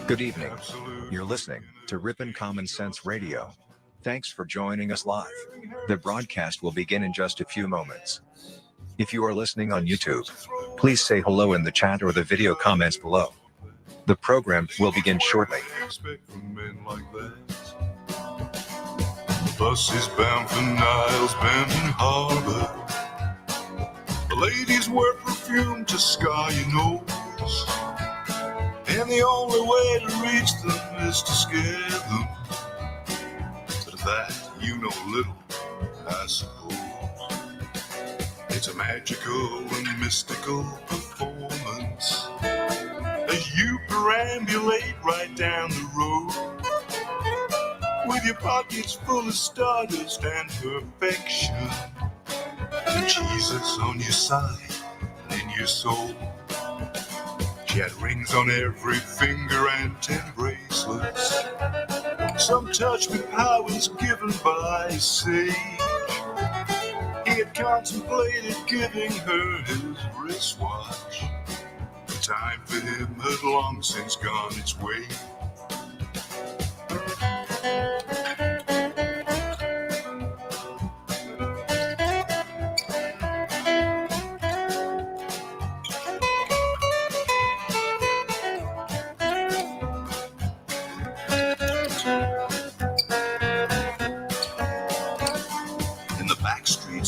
Good evening. You're listening to Rippin' Common Sense Radio. Thanks for joining us live. The broadcast will begin in just a few moments. If you are listening on YouTube, please say hello in the chat or the video comments below. The program will begin shortly. The bus is bound for Niles Bending Harbor. The ladies wear perfume to scar your nose, and the only way to reach them is to scare them. But of that you know little, I suppose. It's a magical and mystical performance as you perambulate right down the road, with your pockets full of stardust and perfection, and Jesus on your side and in your soul. She had rings on every finger and 10 bracelets, some touch with powers given by a sage. He had contemplated giving her his wristwatch. The time for him had long since gone its way.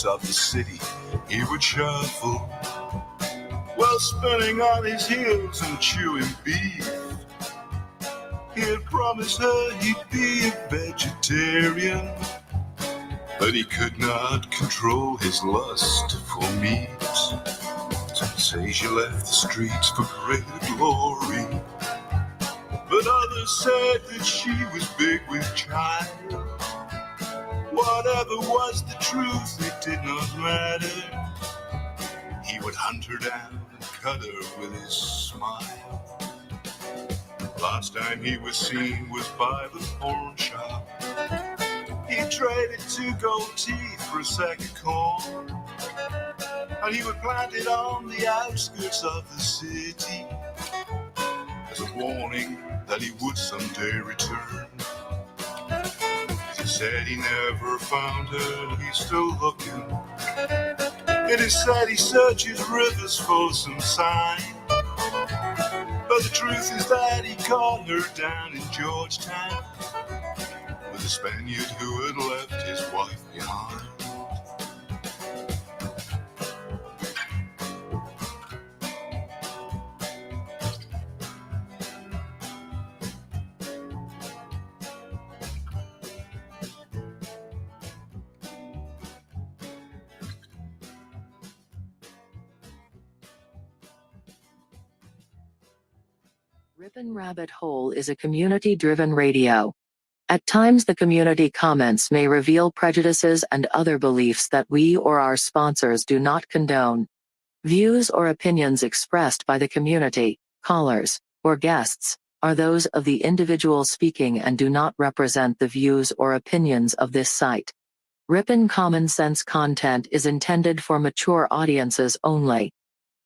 Of the city he would shuffle, while spinning on his heels and chewing beef. He had promised her he'd be a vegetarian, but he could not control his lust for meat. Some say she left the streets for greater glory, but others said that she was big with child. Whatever was the truth, it did not matter. He would hunt her down and cut her with his smile. Last time he was seen was by the pawn shop. He traded 2 gold teeth for a sack of corn, and he would plant it on the outskirts of the city as a warning that he would someday return. He said he never found her, he's still looking. It is said he searches rivers for some sign, but the truth is that he caught her down in Georgetown with a Spaniard who had left his wife behind. Rippin' Rabbit Hole is a community-driven radio. At times the community comments may reveal prejudices and other beliefs that we or our sponsors do not condone. Views or opinions expressed by the community, callers, or guests are those of the individual speaking and do not represent the views or opinions of this site. Rippin' Common Sense content is intended for mature audiences only.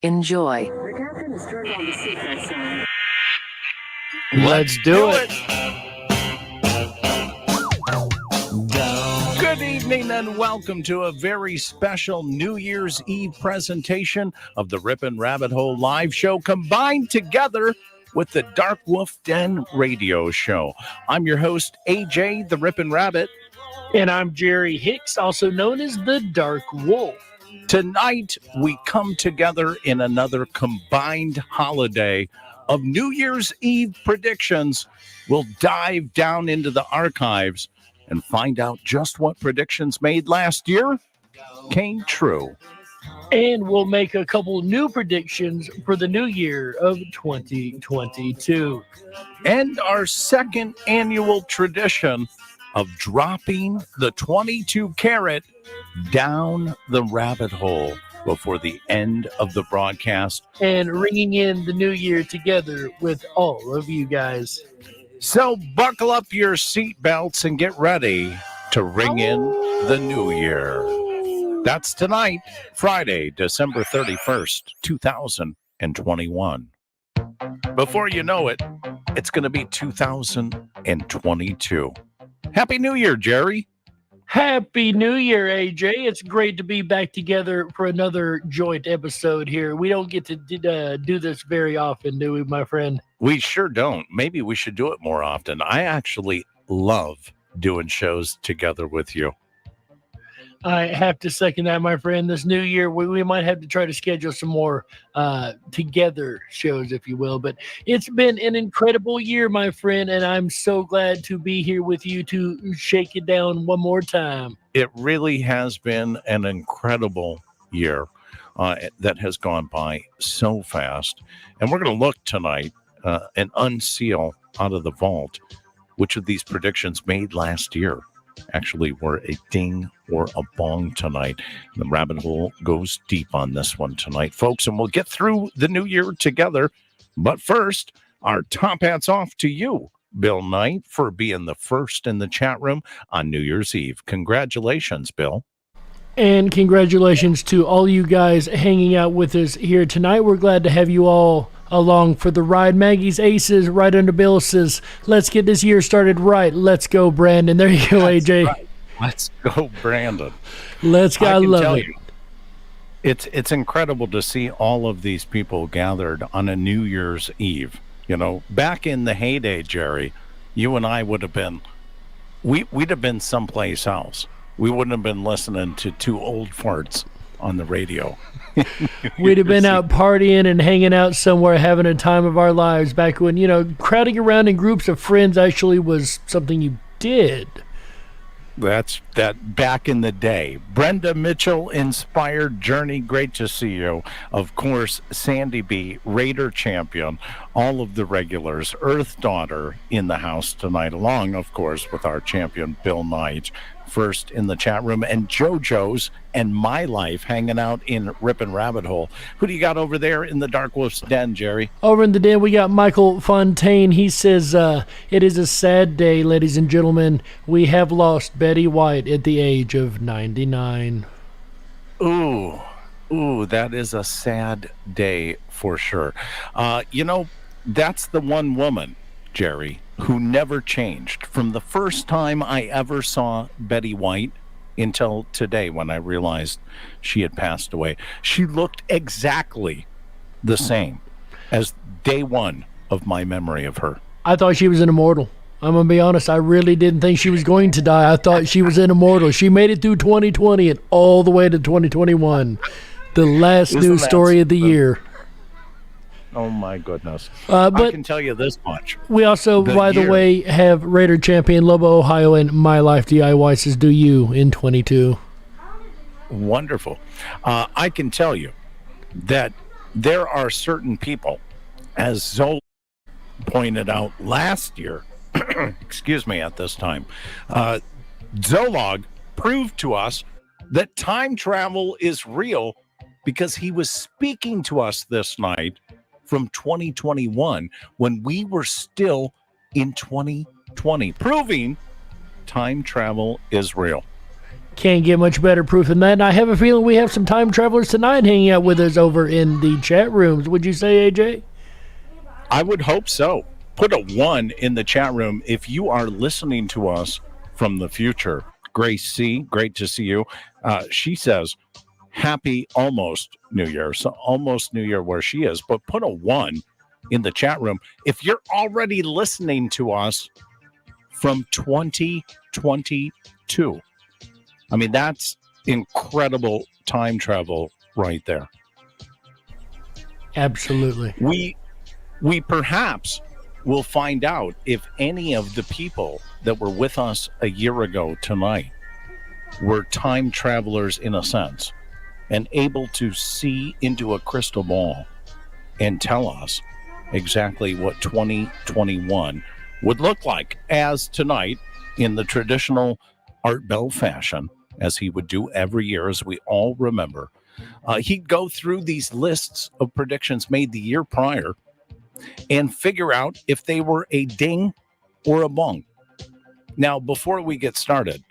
Enjoy. The captain has turned on the secret sign. Let's do it. Good evening and welcome to a very special New Year's Eve presentation of the Rippin' Rabbit Hole live show combined together with the Darkwolf's Den Radio Show. I'm your host, AJ, the Rippin' Rabbit. And I'm Jerry Hicks, also known as the Dark Wolf. Tonight, we come together in another combined holiday of New Year's Eve predictions. We'll dive down into the archives and find out just what predictions made last year came true. And we'll make a couple new predictions for the new year of 2022. And our second annual tradition of dropping the 22 carat down the rabbit hole before the end of the broadcast. And ringing in the new year together with all of you guys. So buckle up your seatbelts and get ready to ring in the new year. That's tonight, Friday, December 31st, 2021. Before you know it, It's going to be 2022. Happy New Year, Jerry. Happy New Year, AJ. It's great to be back together for another joint episode here. We don't get to do this very often, do we, my friend? We sure don't. Maybe we should do it more often. I actually love doing shows together with you. I have to second that, my friend. This new year, we might have to try to schedule some more together shows, if you will. But it's been an incredible year, my friend, and I'm so glad to be here with you to shake it down one more time. It really has been an incredible year that has gone by so fast. And we're going to look tonight and unseal out of the vault which of these predictions made last year actually were a ding or a bong tonight. The rabbit hole goes deep on this one tonight, folks, and we'll get through the new year together. But first, our top hats off to you, Bill Knight, for being the first in the chat room on New Year's Eve. Congratulations, Bill. And congratulations to all you guys hanging out with us here tonight. We're glad to have you all along for the ride. Maggie's Aces right under Bill says, let's get this year started right. Let's go, Brandon. There you go, That's AJ. Right. Let's go, Brandon. Let's go. I love it. It's incredible to see all of these people gathered on a New Year's Eve. You know, back in the heyday, Jerry, you and I would have been, we'd have been someplace else. We wouldn't have been listening to two old farts on the radio. We'd have been out partying and hanging out somewhere, having a time of our lives back when, crowding around in groups of friends actually was something you did. That's that back in the day. Brenda Mitchell, Inspired Journey, great to see you. Of course, Sandy B, Raider Champion, all of the regulars, Earth Daughter in the house tonight, along, of course, with our champion, Bill Knight, first in the chat room, and Jojo's and My Life hanging out in Rippin' Rabbit Hole. Who do you got over there in the Darkwolf's Den, Jerry? Over in the den, we got Michael Fontaine. He says, it is a sad day, ladies and gentlemen. We have lost Betty White at the age of 99. Ooh, that is a sad day for sure. That's the one woman, Jerry, who never changed. From the first time I ever saw Betty White until today when I realized she had passed away, she looked exactly the same as day one of my memory of her. I thought she was an immortal. I'm going to be honest. I really didn't think she was going to die. I thought she was an immortal. She made it through 2020 and all the way to 2021. The last news story of the year. Oh, my goodness. But I can tell you this much. We also, the way, have Raider Champion Lobo Ohio and My Life DIY says, do you in 22. Wonderful. I can tell you that there are certain people, as Zoe pointed out last year, excuse me, at this time, Zolog proved to us that time travel is real because he was speaking to us this night from 2021 when we were still in 2020, proving time travel is real. Can't get much better proof than that. And I have a feeling we have some time travelers tonight hanging out with us over in the chat rooms. Would you say, AJ? I would hope so. Put a 1 in the chat room if you are listening to us from the future. Grace C, great to see you. She says, happy almost New Year. So almost New Year where she is, but put a 1 in the chat room if you're already listening to us from 2022. I mean, that's incredible time travel right there. Absolutely. We perhaps will find out if any of the people that were with us a year ago tonight were time travelers in a sense and able to see into a crystal ball and tell us exactly what 2021 would look like, as tonight in the traditional Art Bell fashion, as he would do every year, as we all remember. He'd go through these lists of predictions made the year prior and figure out if they were a ding or a bong. Now, before we get started,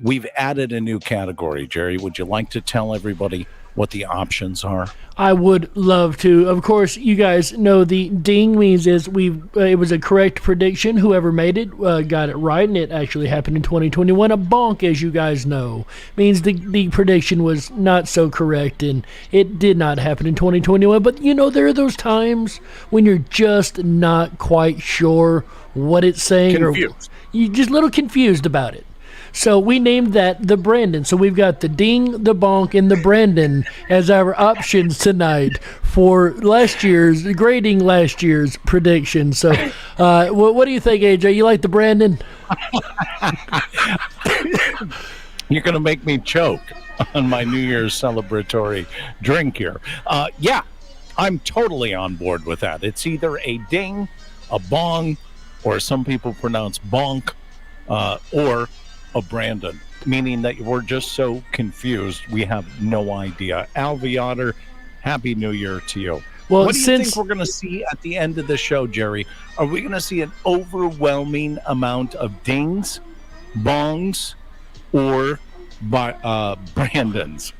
we've added a new category. Jerry, would you like to tell everybody what the options are? I would love to. Of course, you guys know the ding means is it was a correct prediction. Whoever made it got it right, and it actually happened in 2021. A bonk, as you guys know, means the prediction was not so correct, and it did not happen in 2021. But, there are those times when you're just not quite sure what it's saying. Confused. Or you're just a little confused about it. So we named that the Brandon. So we've got the ding, the bonk, and the Brandon as our options tonight for grading last year's prediction. So what do you think, AJ? You like the Brandon? You're going to make me choke on my New Year's celebratory drink here. Yeah, I'm totally on board with that. It's either a ding, a bong, or some people pronounce bonk, or a Brandon, meaning that we're just so confused we have no idea. Alviator, Happy New Year to you. Well, what do you think we're going to see at the end of the show, Jerry? Are we going to see an overwhelming amount of dings, bongs, or Brandons?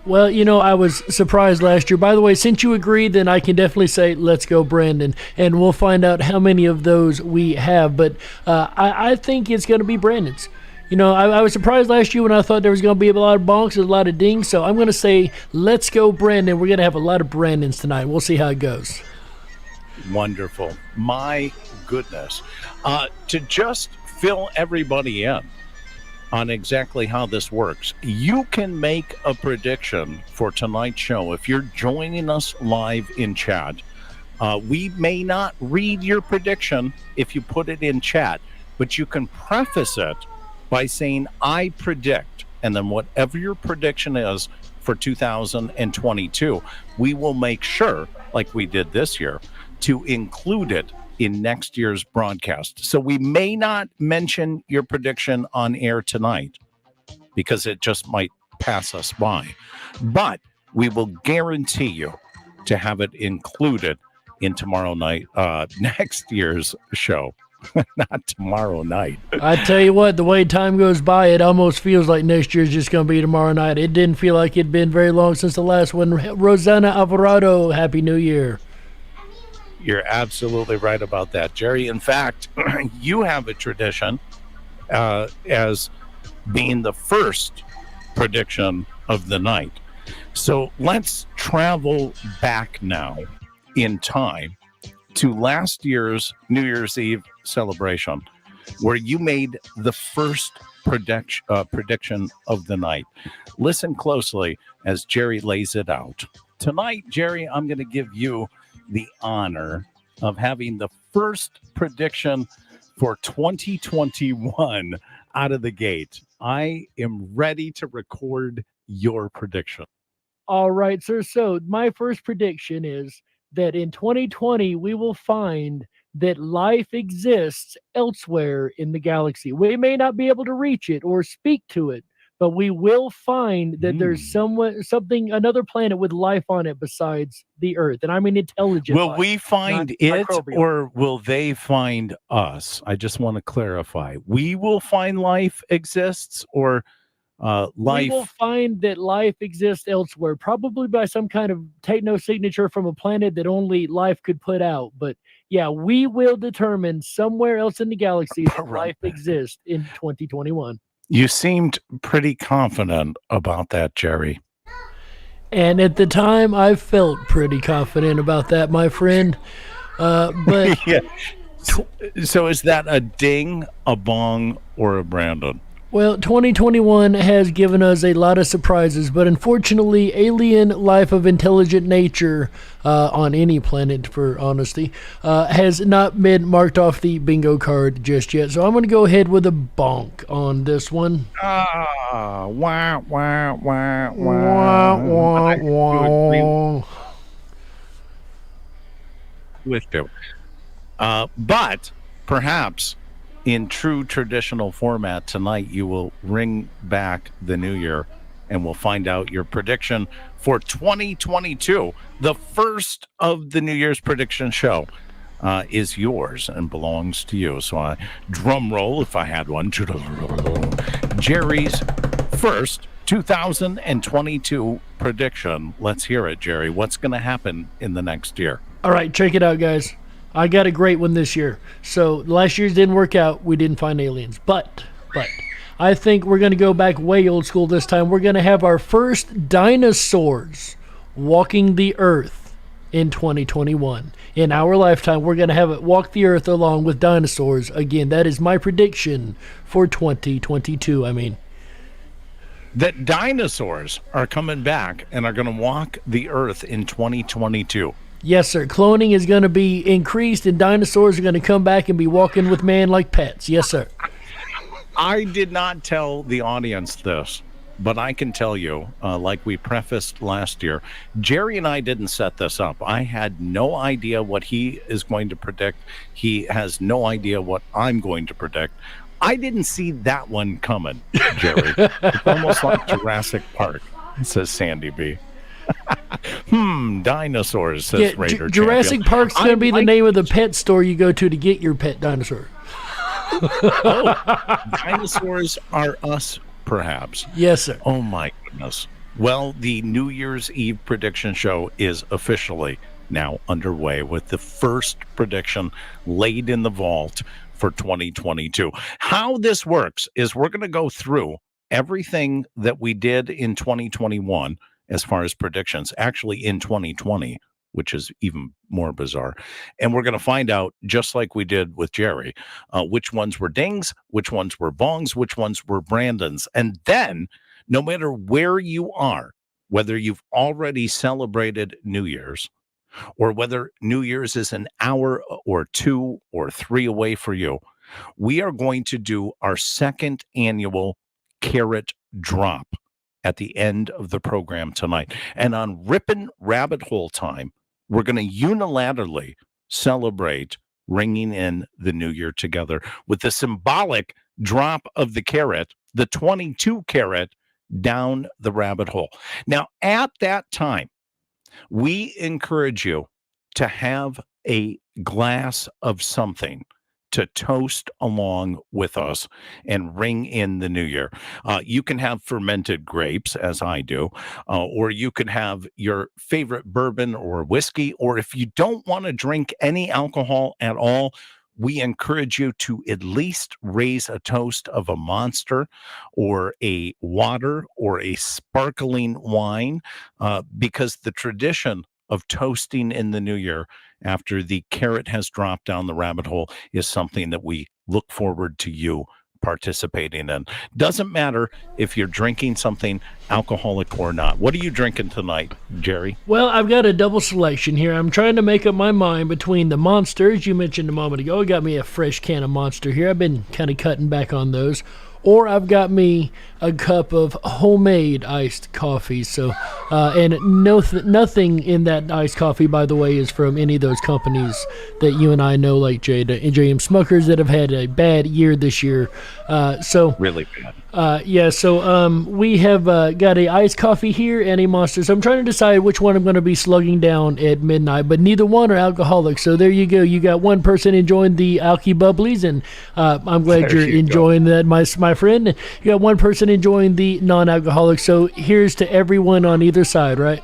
Well, I was surprised last year. By the way, since you agreed, then I can definitely say, let's go, Brandon. And we'll find out how many of those we have. But I think it's going to be Brandon's. I was surprised last year when I thought there was going to be a lot of bonks and a lot of dings. So I'm going to say, let's go, Brandon. We're going to have a lot of Brandons tonight. We'll see how it goes. Wonderful. My goodness. To just fill everybody in on exactly how this works, you can make a prediction for tonight's show. If you're joining us live in chat, we may not read your prediction if you put it in chat, but you can preface it by saying, I predict, and then whatever your prediction is for 2022, we will make sure, like we did this year, to include it in next year's broadcast. So we may not mention your prediction on air tonight because it just might pass us by, but we will guarantee you to have it included in tomorrow night, next year's show. Not tomorrow night. I tell you what, the way time goes by, it almost feels like next year's just going to be tomorrow night. It didn't feel like it'd been very long since the last one. Rosanna Alvarado, Happy New Year. You're absolutely right about that, Jerry. In fact, you have a tradition as being the first prediction of the night. So let's travel back now in time to last year's New Year's Eve celebration, where you made the first prediction of the night. Listen closely as Jerry lays it out. Tonight, Jerry, I'm going to give you the honor of having the first prediction for 2021 out of the gate. I am ready to record your prediction. All right, sir. So my first prediction is that in 2020, we will find that life exists elsewhere in the galaxy. We may not be able to reach it or speak to it, but we will find that there's another planet with life on it besides the Earth. And I mean intelligent Will life, we find it microbial. Or will they find us? I just want to clarify. We will find life exists, or life. We will find that life exists elsewhere, probably by some kind of techno signature from a planet that only life could put out. But yeah, we will determine somewhere else in the galaxy that life exists in 2021. You seemed pretty confident about that, Jerry. And at the time, I felt pretty confident about that, my friend. But yeah. So is that a ding, a bong, or a Brandon? Well, 2021 has given us a lot of surprises, but unfortunately, alien life of intelligent nature on any planet, for honesty, has not been marked off the bingo card just yet. So I'm going to go ahead with a bonk on this one. Wah, wah, wah, wah. Wah, wah, wah. With you. But perhaps in true traditional format tonight, you will ring back the new year and we'll find out your prediction for 2022. The first of the New Year's prediction show is yours and belongs to you. So drum roll if I had one. Jerry's first 2022 prediction. Let's hear it, Jerry. What's going to happen in the next year? All right, check it out, guys. I got a great one this year. So last year's didn't work out. We didn't find aliens. But I think we're going to go back way old school this time. We're going to have our first dinosaurs walking the earth in 2021. In our lifetime, we're going to have it walk the earth along with dinosaurs. Again, that is my prediction for 2022. That dinosaurs are coming back and are going to walk the earth in 2022. Yes, sir. Cloning is going to be increased, and dinosaurs are going to come back and be walking with man like pets. Yes, sir. I did not tell the audience this, but I can tell you, like we prefaced last year, Jerry and I didn't set this up. I had no idea what he is going to predict. He has no idea what I'm going to predict. I didn't see that one coming, Jerry. It's almost like Jurassic Park, says Sandy B. Dinosaurs, says Raider Jurassic Park's going to be the name of the pet store you go to get your pet dinosaur. Dinosaurs are us, perhaps. Yes, sir. Oh, my goodness. Well, the New Year's Eve prediction show is officially now underway with the first prediction laid in the vault for 2022. How this works is we're going to go through everything that we did in 2021 as far as predictions, actually in 2020, which is even more bizarre. And we're going to find out, just like we did with Jerry, which ones were dings, which ones were bongs, which ones were Brandons. And then, no matter where you are, whether you've already celebrated New Year's, or whether New Year's is an hour or 2 or 3 away for you, we are going to do our second annual carrot drop at the end of the program tonight. And on Rippin' Rabbit Hole time, we're going to unilaterally celebrate ringing in the new year together with the symbolic drop of the carrot, the 22 carat, down the rabbit hole. Now, at that time, we encourage you to have a glass of something to toast along with us and ring in the new year. You can have fermented grapes, as I do, or you can have your favorite bourbon or whiskey, or if you don't want to drink any alcohol at all, we encourage you to at least raise a toast of a Monster or a water or a sparkling wine, because the tradition of toasting in the new year after the carrot has dropped down the rabbit hole is something that we look forward to you participating in. Doesn't matter if you're drinking something alcoholic or not. What are you drinking tonight, Jerry? Well, I've got a double selection here. I'm trying to make up my mind between the Monsters you mentioned a moment ago. I got me a fresh can of Monster here. I've been kind of cutting back on those. Or I've got me a cup of homemade iced coffee. So, and nothing in that iced coffee, by the way, is from any of those companies that you and I know, like J.M. Smuckers, that have had a bad year this year. So really bad. So we have got a iced coffee here and a Monster. So I'm trying to decide which one I'm going to be slugging down at midnight, but neither one are alcoholic. So there you go. You got one person enjoying the Alky Bubblies, and I'm glad you're enjoying that, my friend. You got one person enjoying the non-alcoholic. So here's to everyone on either side, right?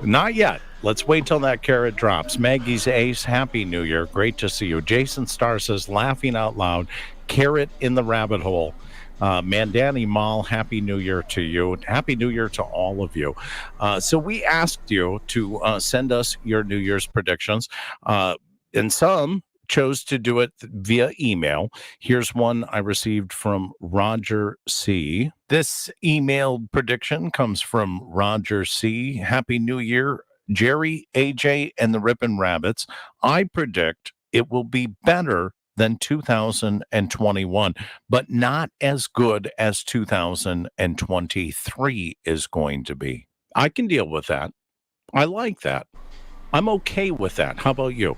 Not yet. Let's wait till that carrot drops. Maggie's Ace, Happy New Year. Great to see you. Jason Starr says, laughing out loud, carrot in the rabbit hole. Mandani Mall, Happy New Year to you. Happy New Year to all of you. So we asked you to send us your New Year's predictions. And some chose to do it via email. Here's one I received from Roger C. This emailed prediction comes from Roger C. Happy New Year, Jerry, AJ, and the Rippin' Rabbits. I predict it will be better than 2021, but not as good as 2023 is going to be. I can deal with that. I like that. I'm okay with that. How about you?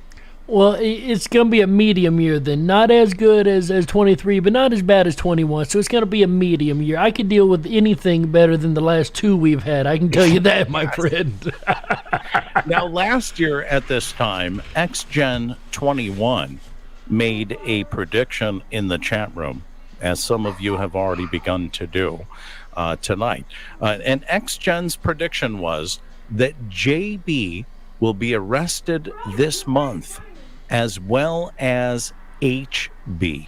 Well, it's going to be a medium year then. Not as good as 23, but not as bad as 21. So it's going to be a medium year. I can deal with anything better than the last 2 we've had. I can tell you that, my friend. Now, last year at this time, XGen21 made a prediction in the chat room, as some of you have already begun to do. tonight. And X-Gen's prediction was that JB will be arrested this month, as well as HB.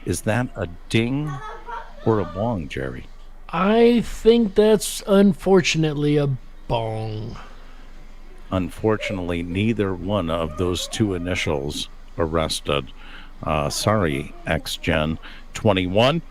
Is that a ding or a bong, Jerry? I think that's unfortunately a bong. Unfortunately, neither one of those two initials arrested. Sorry, X-Gen 21.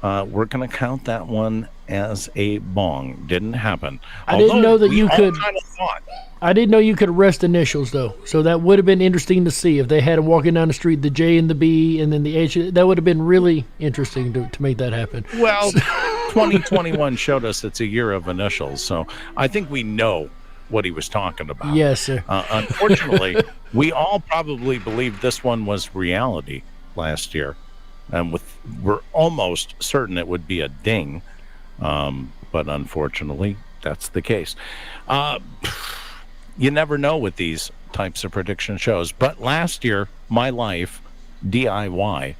We're going to count that one as a bong. Didn't happen. I didn't know that we you all could. kind of thought. I didn't know you could arrest initials, though. So that would have been interesting to see if they had them walking down the street, the J and the B, and then the H. That would have been really interesting to make that happen. Well, 2021 showed us it's a year of initials, so I think we know what he was talking about. Yes, sir. Unfortunately, we all probably believed this one was reality last year, and we're almost certain it would be a ding, but unfortunately, that's the case. You never know with these types of prediction shows. But last year, My Life DIY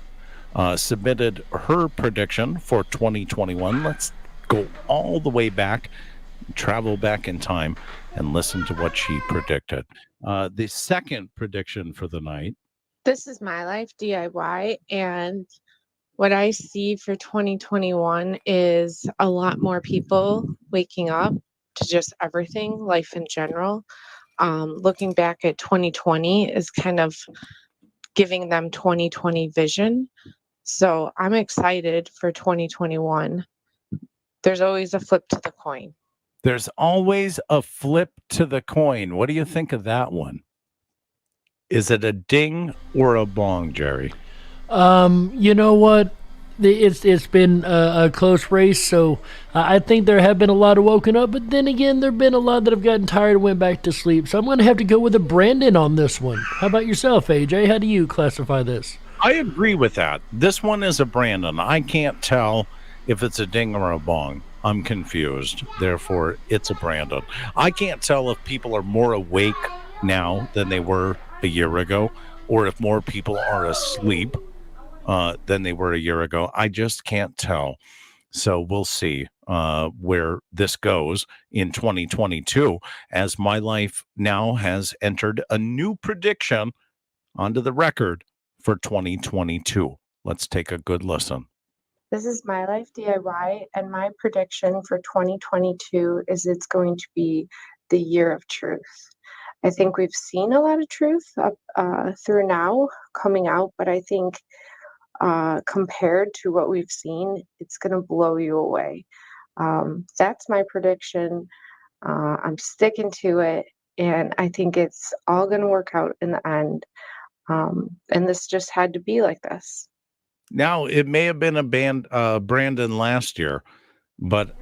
submitted her prediction for 2021. Let's go all the way back, travel back in time, and listen to what she predicted. The second prediction for the night. This is My Life DIY, and what I see for 2021 is a lot more people waking up to just everything, life in general. Looking back at 2020 is kind of giving them 2020 vision. So I'm excited for 2021. There's always a flip to the coin. There's always a flip to the coin. What do you think of that one? Is it a ding or a bong, Jerry? You know what? It's been a close race, so I think there have been a lot of woken up, but then again, there have been a lot that have gotten tired and went back to sleep. So I'm going to have to go with a Brandon on this one. How about yourself, AJ? How do you classify this? I agree with that. This one is a Brandon. I can't tell if it's a ding or a bong. I'm confused. Therefore, it's a Brandon. I can't tell if people are more awake now than they were a year ago, or if more people are asleep than they were a year ago. I just can't tell. So we'll see where this goes in 2022, as My Life now has entered a new prediction onto the record for 2022. Let's take a good listen. This is My Life DIY, and my prediction for 2022 is it's going to be the year of truth. I think we've seen a lot of truth through now coming out, but I think compared to what we've seen, it's going to blow you away. That's my prediction. I'm sticking to it, and I think it's all going to work out in the end. And this just had to be like this. Now, it may have been a Brandon last year, but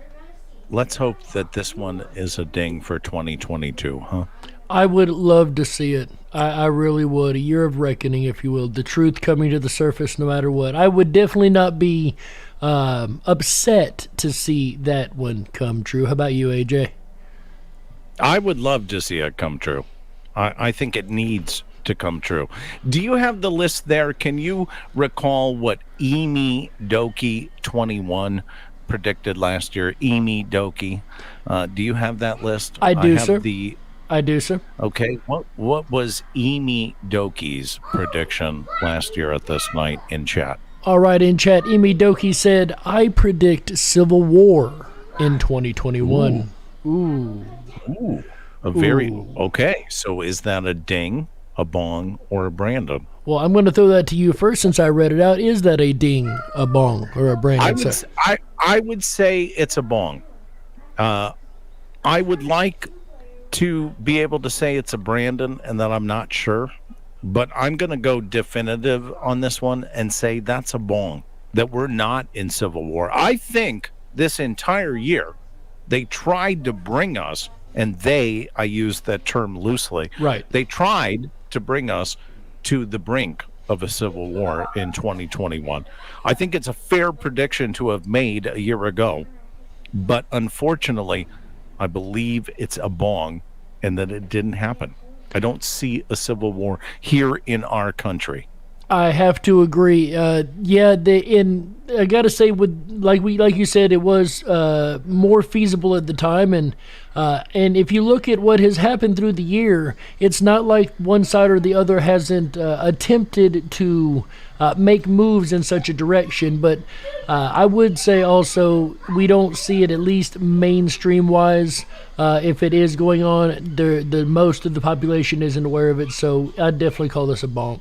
let's hope that this one is a ding for 2022, huh? I would love to see it. I really would. A year of reckoning, if you will. The truth coming to the surface no matter what. I would definitely not be upset to see that one come true. How about you, AJ? I would love to see it come true. I think it needs to come true. Do you have the list there? Can you recall what Emi Doki 21 predicted last year? Emi Doki. Do you have that list? I do, have sir. I do, sir. Okay. What was Emi Doki's prediction last year at this night in chat? All right, in chat, Emi Doki said, I predict civil war in 2021. Ooh. Okay. So is that a ding, a bong, or a Brandon? Well, I'm going to throw that to you first since I read it out. Is that a ding, a bong, or a Brandon? I would say it's a bong. I would like to be able to say it's a Brandon and that I'm not sure, but I'm going to go definitive on this one and say that's a bong, that we're not in civil war. I think this entire year they tried to bring us, and I use that term loosely. Right. They tried to bring us to the brink of a civil war in 2021. I think it's a fair prediction to have made a year ago, but unfortunately, I believe it's a bong and that it didn't happen. I don't see a civil war here in our country. I have to agree. I gotta say, like you said, it was more feasible at the time, and if you look at what has happened through the year, it's not like one side or the other hasn't attempted to make moves in such a direction. But I would say also we don't see it, at least mainstream wise. If it is going on, the most of the population isn't aware of it. So I'd definitely call this a bonk.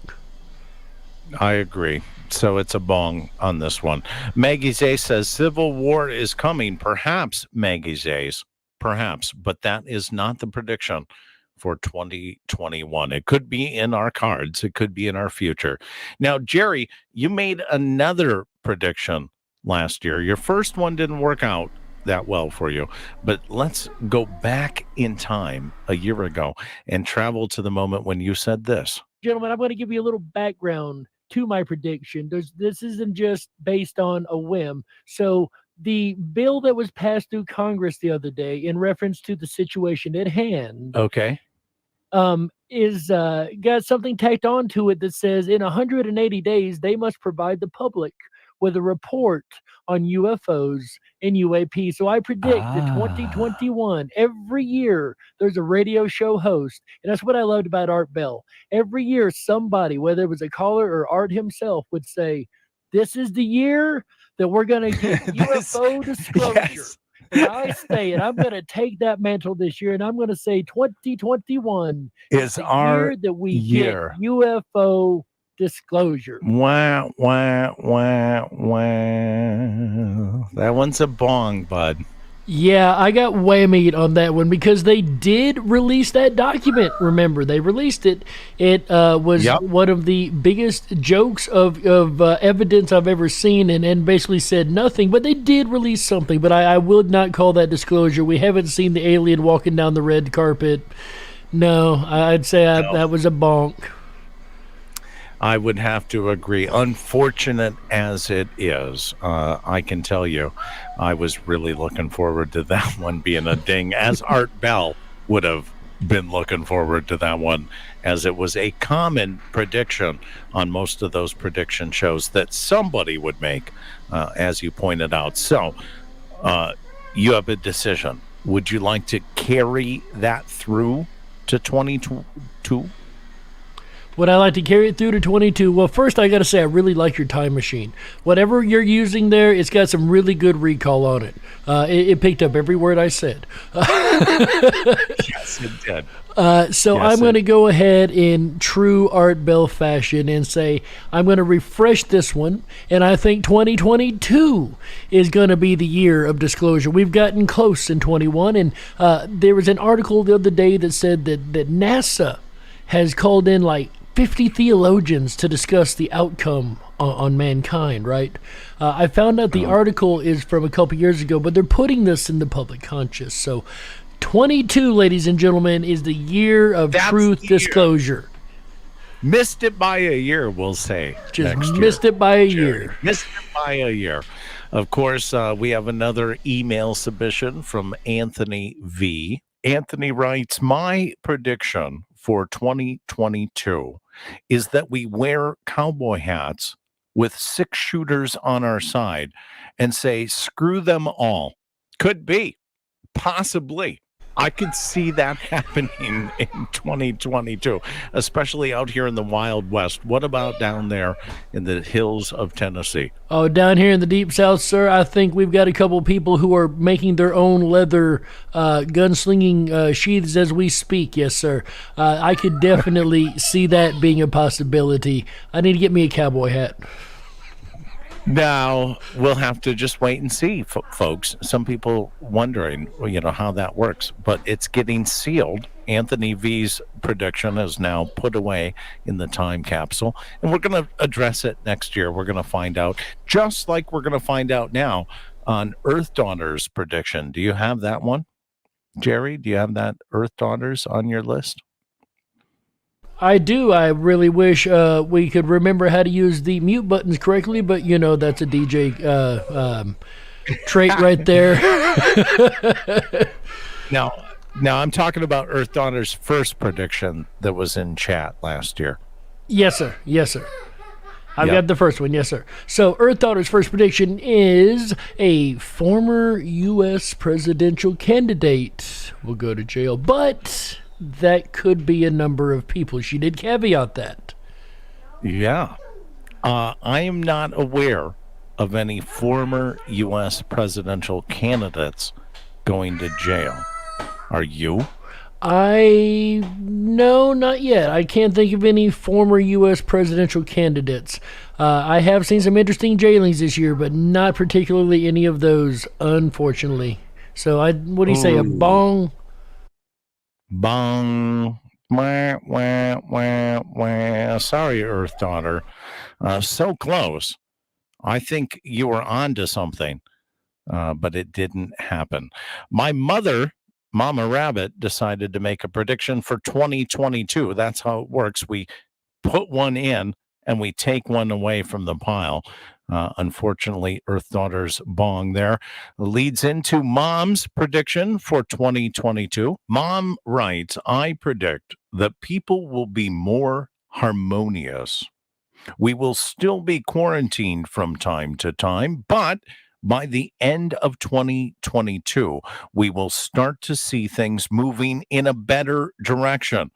I agree. So it's a bong on this one. Maggie Zay says Civil War is coming. Perhaps, Maggie Zay's. Perhaps. But that is not the prediction for 2021. It could be in our cards. It could be in our future. Now, Jerry, you made another prediction last year. Your first one didn't work out that well for you. But let's go back in time a year ago and travel to the moment when you said this. Gentlemen, I'm going to give you a little background to my prediction. This isn't just based on a whim. So the bill that was passed through Congress the other day in reference to the situation at hand, okay, is got something tacked on to it that says in 180 days they must provide the public with a report on UFOs and UAP. So I predict that 2021, every year, there's a radio show host. And that's what I loved about Art Bell. Every year, somebody, whether it was a caller or Art himself, would say, this is the year that we're going to get UFO disclosure. Yes. And I say, and I'm going to take that mantle this year, and I'm going to say 2021 is our year that we year. get UFO disclosure. Wow. That one's a bong, bud. Yeah, I got whammied on that one because they did release that document. Remember, they released it. It was one of the biggest jokes of evidence I've ever seen, and basically said nothing. But they did release something. But I would not call that disclosure. We haven't seen the alien walking down the red carpet. No, I'd say that was a bonk. I would have to agree. Unfortunate as it is, I can tell you, I was really looking forward to that one being a ding, as Art Bell would have been looking forward to that one, as it was a common prediction on most of those prediction shows that somebody would make, as you pointed out. So, you have a decision. Would you like to carry that through to 2022? Would I like to carry it through to 22? Well, first I got to say I really like your time machine. Whatever you're using there, it's got some really good recall on it. It picked up every word I said. Yes, it did. So I'm going to go ahead in true Art Bell fashion and say I'm going to refresh this one, and I think 2022 is going to be the year of disclosure. We've gotten close in 21, and there was an article the other day that said that NASA has called in like 50 theologians to discuss the outcome on mankind, right? I found out the article is from a couple years ago, but they're putting this in the public conscious. So 22, ladies and gentlemen, is the year of truth disclosure. Missed it by a year, we'll say. Just missed it by a year. Missed it by a year. Of course, we have another email submission from Anthony V. Anthony writes, my prediction for 2022 is that we wear cowboy hats with 6 shooters on our side and say, screw them all. Could be. Possibly. I could see that happening in 2022, especially out here in the Wild West. What about down there in the hills of Tennessee? Oh, down here in the Deep South, sir, I think we've got a couple people who are making their own leather gunslinging sheaths as we speak. Yes, sir. I could definitely see that being a possibility. I need to get me a cowboy hat. Now, we'll have to just wait and see, folks. Some people wondering, how that works. But it's getting sealed. Anthony V's prediction is now put away in the time capsule. And we're going to address it next year. We're going to find out, just like we're going to find out now on Earth Daughter's prediction. Do you have that one? Jerry, do you have that Earth Daughters on your list? I do. I really wish we could remember how to use the mute buttons correctly, but that's a DJ trait right there. Now I'm talking about Earth Daughter's first prediction that was in chat last year. Yes, sir. Yes, sir. I've got the first one, yes, sir. So, Earth Daughter's first prediction is a former U.S. presidential candidate will go to jail, but that could be a number of people. She did caveat that. Yeah. I am not aware of any former U.S. presidential candidates going to jail. Are you? No, not yet. I can't think of any former U.S. presidential candidates. I have seen some interesting jailings this year, but not particularly any of those, unfortunately. So, what do you say, a bong? Bong. Wah, wah, wah, wah. Sorry, Earth Daughter. So close. I think you were on to something, but it didn't happen. My mother, Mama Rabbit, decided to make a prediction for 2022. That's how it works. We put one in and we take one away from the pile. Unfortunately, Earth Daughter's bong there leads into Mom's prediction for 2022. Mom writes, I predict that people will be more harmonious. We will still be quarantined from time to time, but by the end of 2022, we will start to see things moving in a better direction,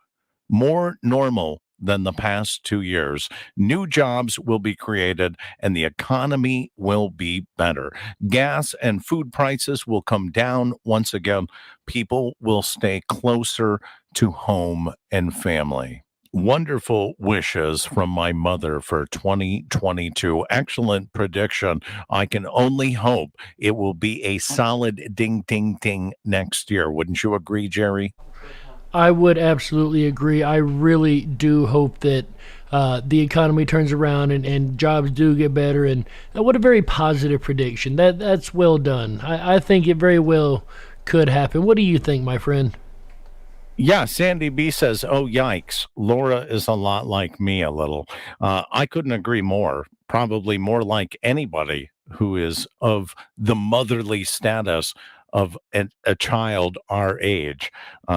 more normal than the past 2 years. New jobs will be created and the economy will be better. Gas and food prices will come down once again. People will stay closer to home and family. Wonderful wishes from my mother for 2022. Excellent prediction. I can only hope it will be a solid ding, ding, ding next year. Wouldn't you agree, Jerry? I would absolutely agree. I really do hope that the economy turns around and jobs do get better. And what a very positive prediction. That's well done. I think it very well could happen. What do you think, my friend? Yeah, Sandy B says, oh, yikes. Laura is a lot like me a little. I couldn't agree more. Probably more like anybody who is of the motherly status of a child our age.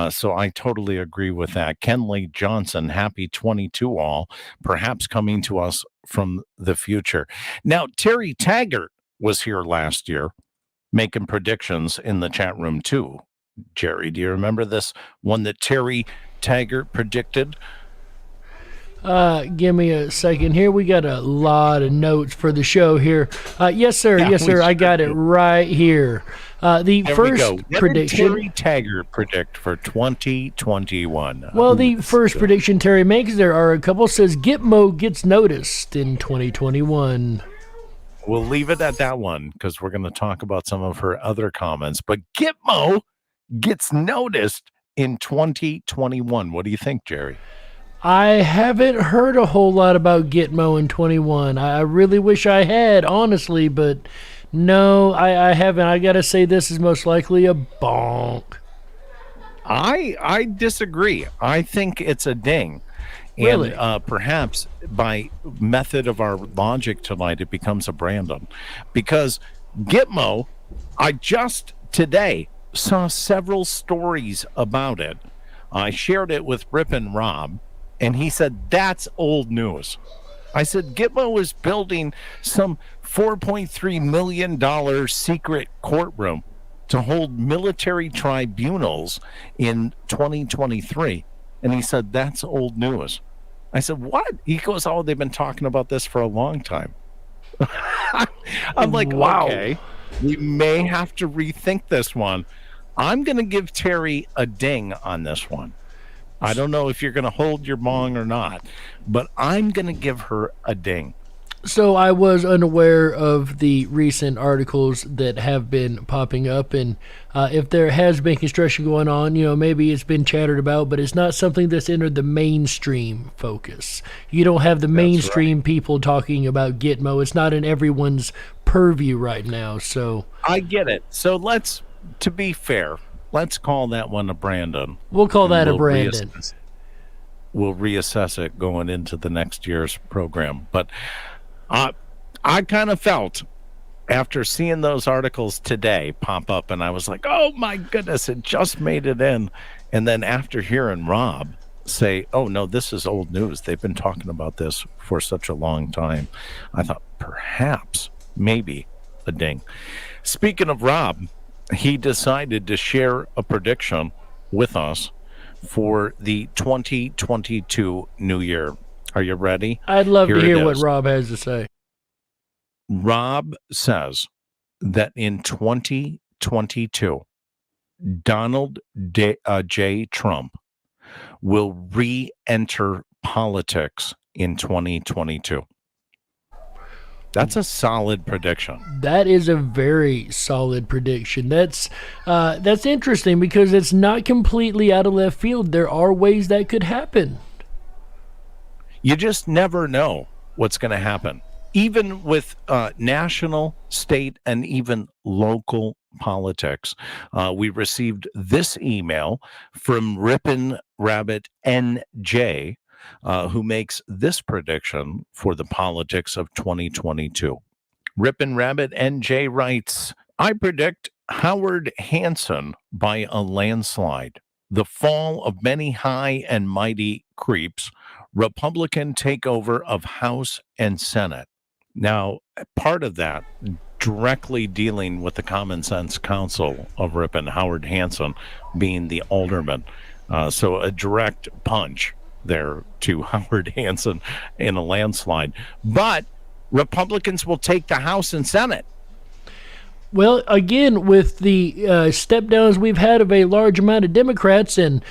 So I totally agree with that. Kenley Johnson, happy 22 all, perhaps coming to us from the future. Now, Terry Taggart was here last year making predictions in the chat room too. Jerry, do you remember this one that Terry Taggart predicted? Give me a second here. We got a lot of notes for the show here. Yes, sir. Yeah, yes, sir. sure I got it right here. The There first we go. What prediction. did Terry Taggart predict for 2021? Well, the first prediction Terry makes, there are a couple, says Gitmo gets noticed in 2021. We'll leave it at that one because we're going to talk about some of her other comments. But Gitmo gets noticed in 2021. What do you think, Jerry? I haven't heard a whole lot about Gitmo in 21. I really wish I had, honestly, but no, I haven't. I got to say this is most likely a bonk. I disagree. I think it's a ding. Really? And perhaps by method of our logic tonight, it becomes a Brandon. Because Gitmo, I just today saw several stories about it. I shared it with Rip and Rob, and he said, that's old news. I said, Gitmo is building some $4.3 million secret courtroom to hold military tribunals in 2023. And he said, that's old news. I said, what? He goes, oh, they've been talking about this for a long time. I'm like, wow. Okay, we may have to rethink this one. I'm going to give Terry a ding on this one. I don't know if you're going to hold your bong or not, but I'm going to give her a ding. So I was unaware of the recent articles that have been popping up, and if there has been construction going on, maybe it's been chattered about, but it's not something that's entered the mainstream focus. You don't have the mainstream people talking about Gitmo. It's not in everyone's purview right now. So I get it. So to be fair, let's call that one a Brandon. We'll call that a Brandon. We'll reassess it going into the next year's program. But I kind of felt after seeing those articles today pop up, and I was like, oh my goodness, it just made it in. And then after hearing Rob, say, oh, no, this is old news. They've been talking about this for such a long time. I thought perhaps, maybe a ding. Speaking of Rob, he decided to share a prediction with us for the 2022 new year. Are you ready? I'd love Here to it hear what is. Rob has to say. Rob says that in 2022, Donald J. Trump will re-enter politics in 2022. That's a solid prediction. That is a very solid prediction. That's interesting because it's not completely out of left field. There are ways that could happen. You just never know what's going to happen. Even with national, state, and even local politics. We received this email from Rippin' Rabbit NJ, who makes this prediction for the politics of 2022. Rippin' Rabbit NJ writes, I predict Howard Hanson by a landslide. The fall of many high and mighty creeps, Republican takeover of House and Senate. Now, part of that directly dealing with the Common Sense Council of Ripon, Howard Hanson being the alderman. So a direct punch there to Howard Hanson in a landslide. But Republicans will take the House and Senate. Well, again, with the step downs we've had of a large amount of Democrats and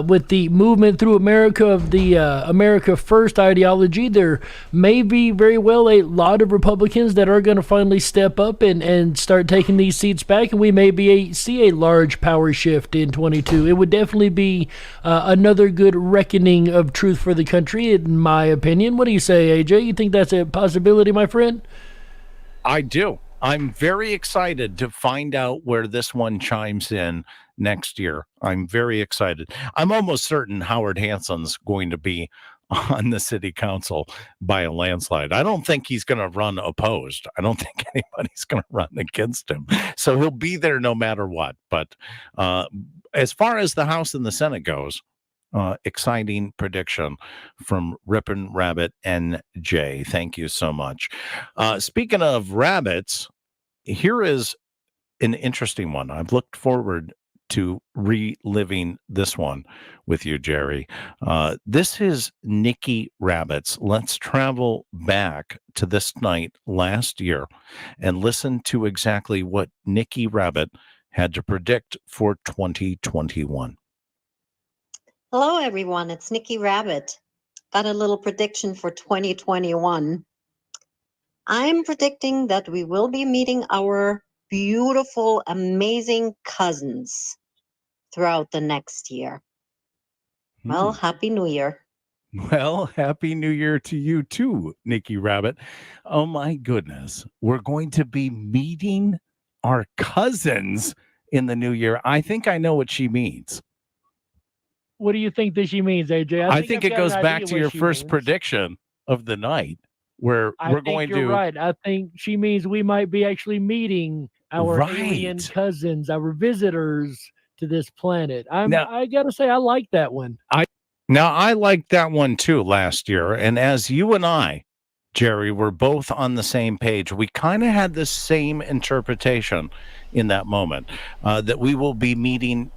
with the movement through America of the America First ideology, there may be very well a lot of Republicans that are going to finally step up and start taking these seats back, and we may see a large power shift in 22. It would definitely be another good reckoning of truth for the country, in my opinion. What do you say, AJ? You think that's a possibility, my friend? I do. I'm very excited to find out where this one chimes in next year. I'm very excited. I'm almost certain Howard Hanson's going to be on the city council by a landslide. I don't think he's going to run opposed. I don't think anybody's going to run against him. So he'll be there no matter what. But as far as the House and the Senate goes, exciting prediction from Rippin' Rabbit NJ. Thank you so much. Speaking of rabbits, here is an interesting one. I've looked forward to reliving this one with you, Jerry. This is Nikki Rabbits. Let's travel back to this night last year and listen to exactly what Nikki Rabbit had to predict for 2021. Hello, everyone. It's Nikki Rabbit. Got a little prediction for 2021. I'm predicting that we will be meeting our beautiful, amazing cousins throughout the next year. Well, Happy New Year. Well, Happy New Year to you too, Nikki Rabbit. Oh my goodness. We're going to be meeting our cousins in the new year. I think I know what she means. What do you think that she means, AJ? I think it goes back to your first prediction of the night, where we're going to. You're right. I think she means we might be actually meeting our alien cousins, our visitors to this planet. I gotta say, I like that one. I liked that one too last year, and as you and I, Jerry, were both on the same page, we kind of had the same interpretation in that moment, that we will be meeting,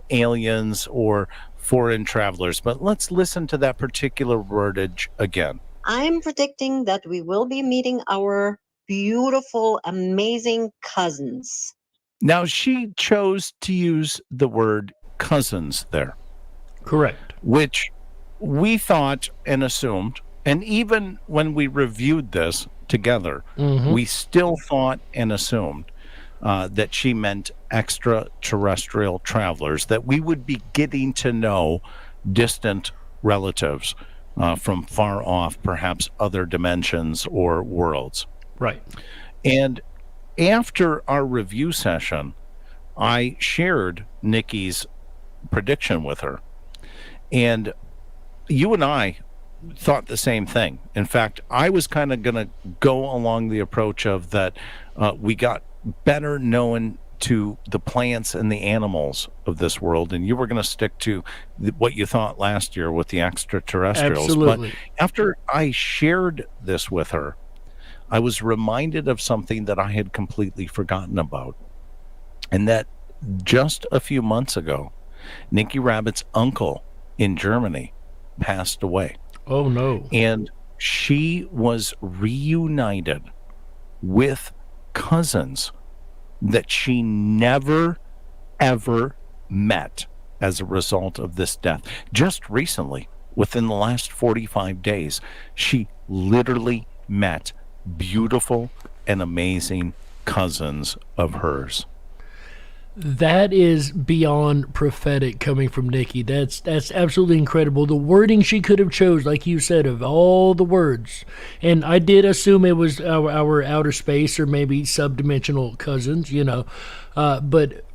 aliens or foreign travelers. But let's listen to that particular wordage again. I'm predicting that we will be meeting our beautiful, amazing cousins. Now, she chose to use the word cousins there. Correct. Which we thought and assumed, and even when we reviewed this together, we still thought and assumed that she meant extraterrestrial travelers, that we would be getting to know distant relatives from far off, perhaps other dimensions or worlds. Right. And after our review session, I shared Nikki's prediction with her. And you and I thought the same thing. In fact, I was kind of going to go along the approach of that we got better known to the plants and the animals of this world, and you were going to stick to what you thought last year with the extraterrestrials. Absolutely. But after I shared this with her, I was reminded of something that I had completely forgotten about, and that just a few months ago, Nikki Rabbit's uncle in Germany passed away. Oh, no. And she was reunited with cousins that she never, ever met as a result of this death. Just recently, within the last 45 days, she literally met beautiful and amazing cousins of hers. That is beyond prophetic coming from Nikki. That's absolutely incredible. The wording she could have chose, like you said, of all the words. And I did assume it was our outer space or maybe subdimensional cousins, but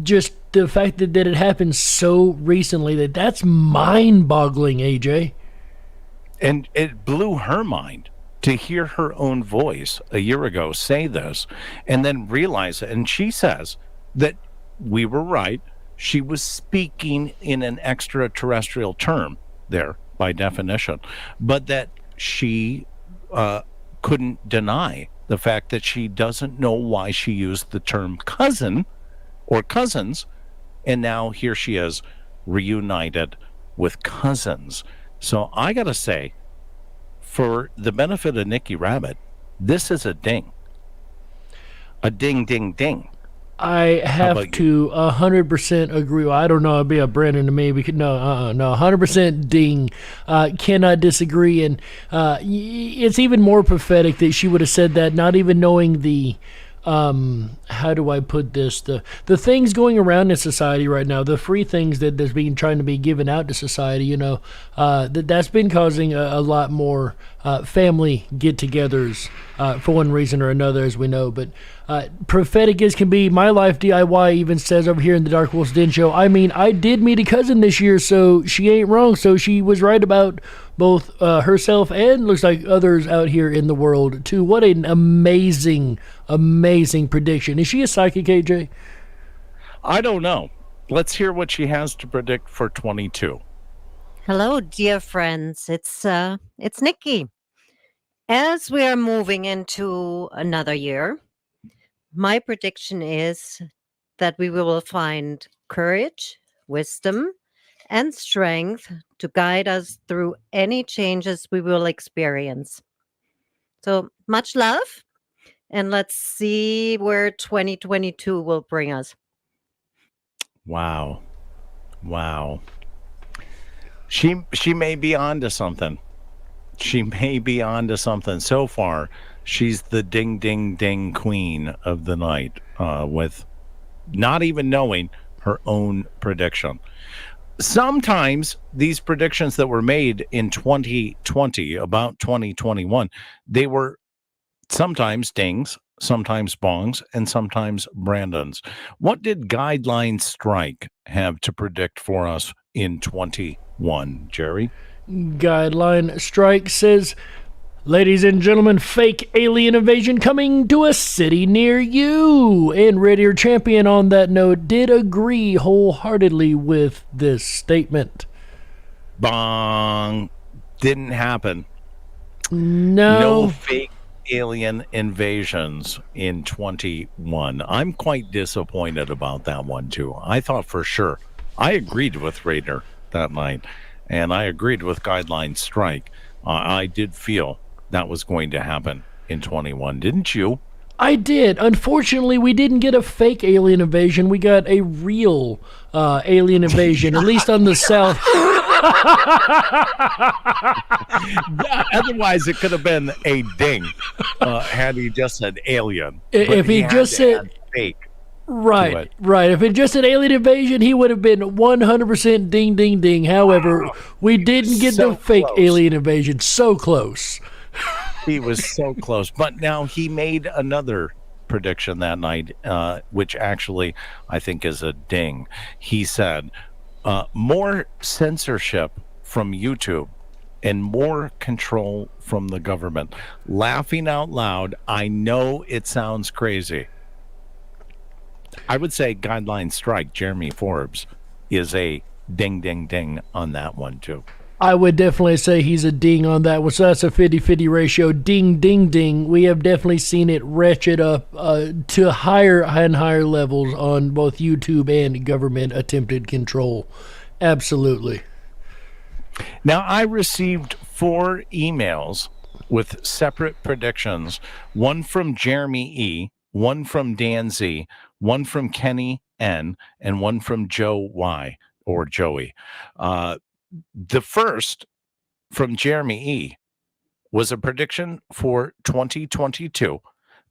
just the fact that it happened so recently, that's mind-boggling, AJ. And it blew her mind to hear her own voice a year ago say this and then realize it. And she says that we were right. She was speaking in an extraterrestrial term there by definition, but that she couldn't deny the fact that she doesn't know why she used the term cousin or cousins, and now here she is reunited with cousins. So I gotta say, for the benefit of Nikki Rabbit, this is a ding. A ding, ding, ding. I have to 100% agree. I don't know. It'd be a Brandon to me. Because no, 100% ding. Cannot disagree. And it's even more prophetic that she would have said that, not even knowing the how do I put this? The things going around in society right now, the free things that's being trying to be given out to society, that's been causing a lot more family get-togethers for one reason or another, as we know. But prophetic as can be, My Life DIY even says over here in the DarkWolf's Den Show, I mean, I did meet a cousin this year, so she ain't wrong. So she was right about both herself and looks like others out here in the world too. What an amazing prediction. Is she a psychic, AJ? I don't know. Let's hear what she has to predict for 22. Hello, dear friends. It's Nikki. As we are moving into another year, my prediction is that we will find courage, wisdom, and strength to guide us through any changes we will experience. So much love, and let's see where 2022 will bring us. Wow. She may be onto something. So far, she's the ding, ding, ding queen of the night, with not even knowing her own prediction. Sometimes these predictions that were made in 2020 about 2021, they were sometimes dings, sometimes bongs, and sometimes Brandons. What did Guideline Strike have to predict for us in 21, Jerry? Guideline Strike says, ladies and gentlemen, fake alien invasion coming to a city near you. And Radio Champion on that note did agree wholeheartedly with this statement. Bong. Didn't happen. No fake alien invasions in 21. I'm quite disappointed about that one too. I thought for sure. I agreed with Raider that night, and I agreed with Guideline Strike. I did feel that was going to happen in 21, didn't you? I did. Unfortunately, we didn't get a fake alien invasion. We got a real alien invasion, at least on the south. Otherwise, it could have been a ding had he just said alien. If he just said fake. Right. If it just said alien invasion, he would have been 100% ding, ding, ding. However, we didn't get the fake alien invasion. So close. He was so close. But now he made another prediction that night, which actually I think is a ding. He said, more censorship from YouTube and more control from the government. Laughing out loud, I know it sounds crazy. I would say guideline strike. Jeremy Forbes is a ding, ding, ding on that one, too. I would definitely say he's a ding on that one. So that's a 50-50 ratio. Ding, ding, ding. We have definitely seen it ratchet up to higher and higher levels on both YouTube and government attempted control. Absolutely. Now, I received 4 emails with separate predictions, one from Jeremy E., one from Dan Z., one from Kenny N., and one from Joe Y., or Joey. The first from Jeremy E. was a prediction for 2022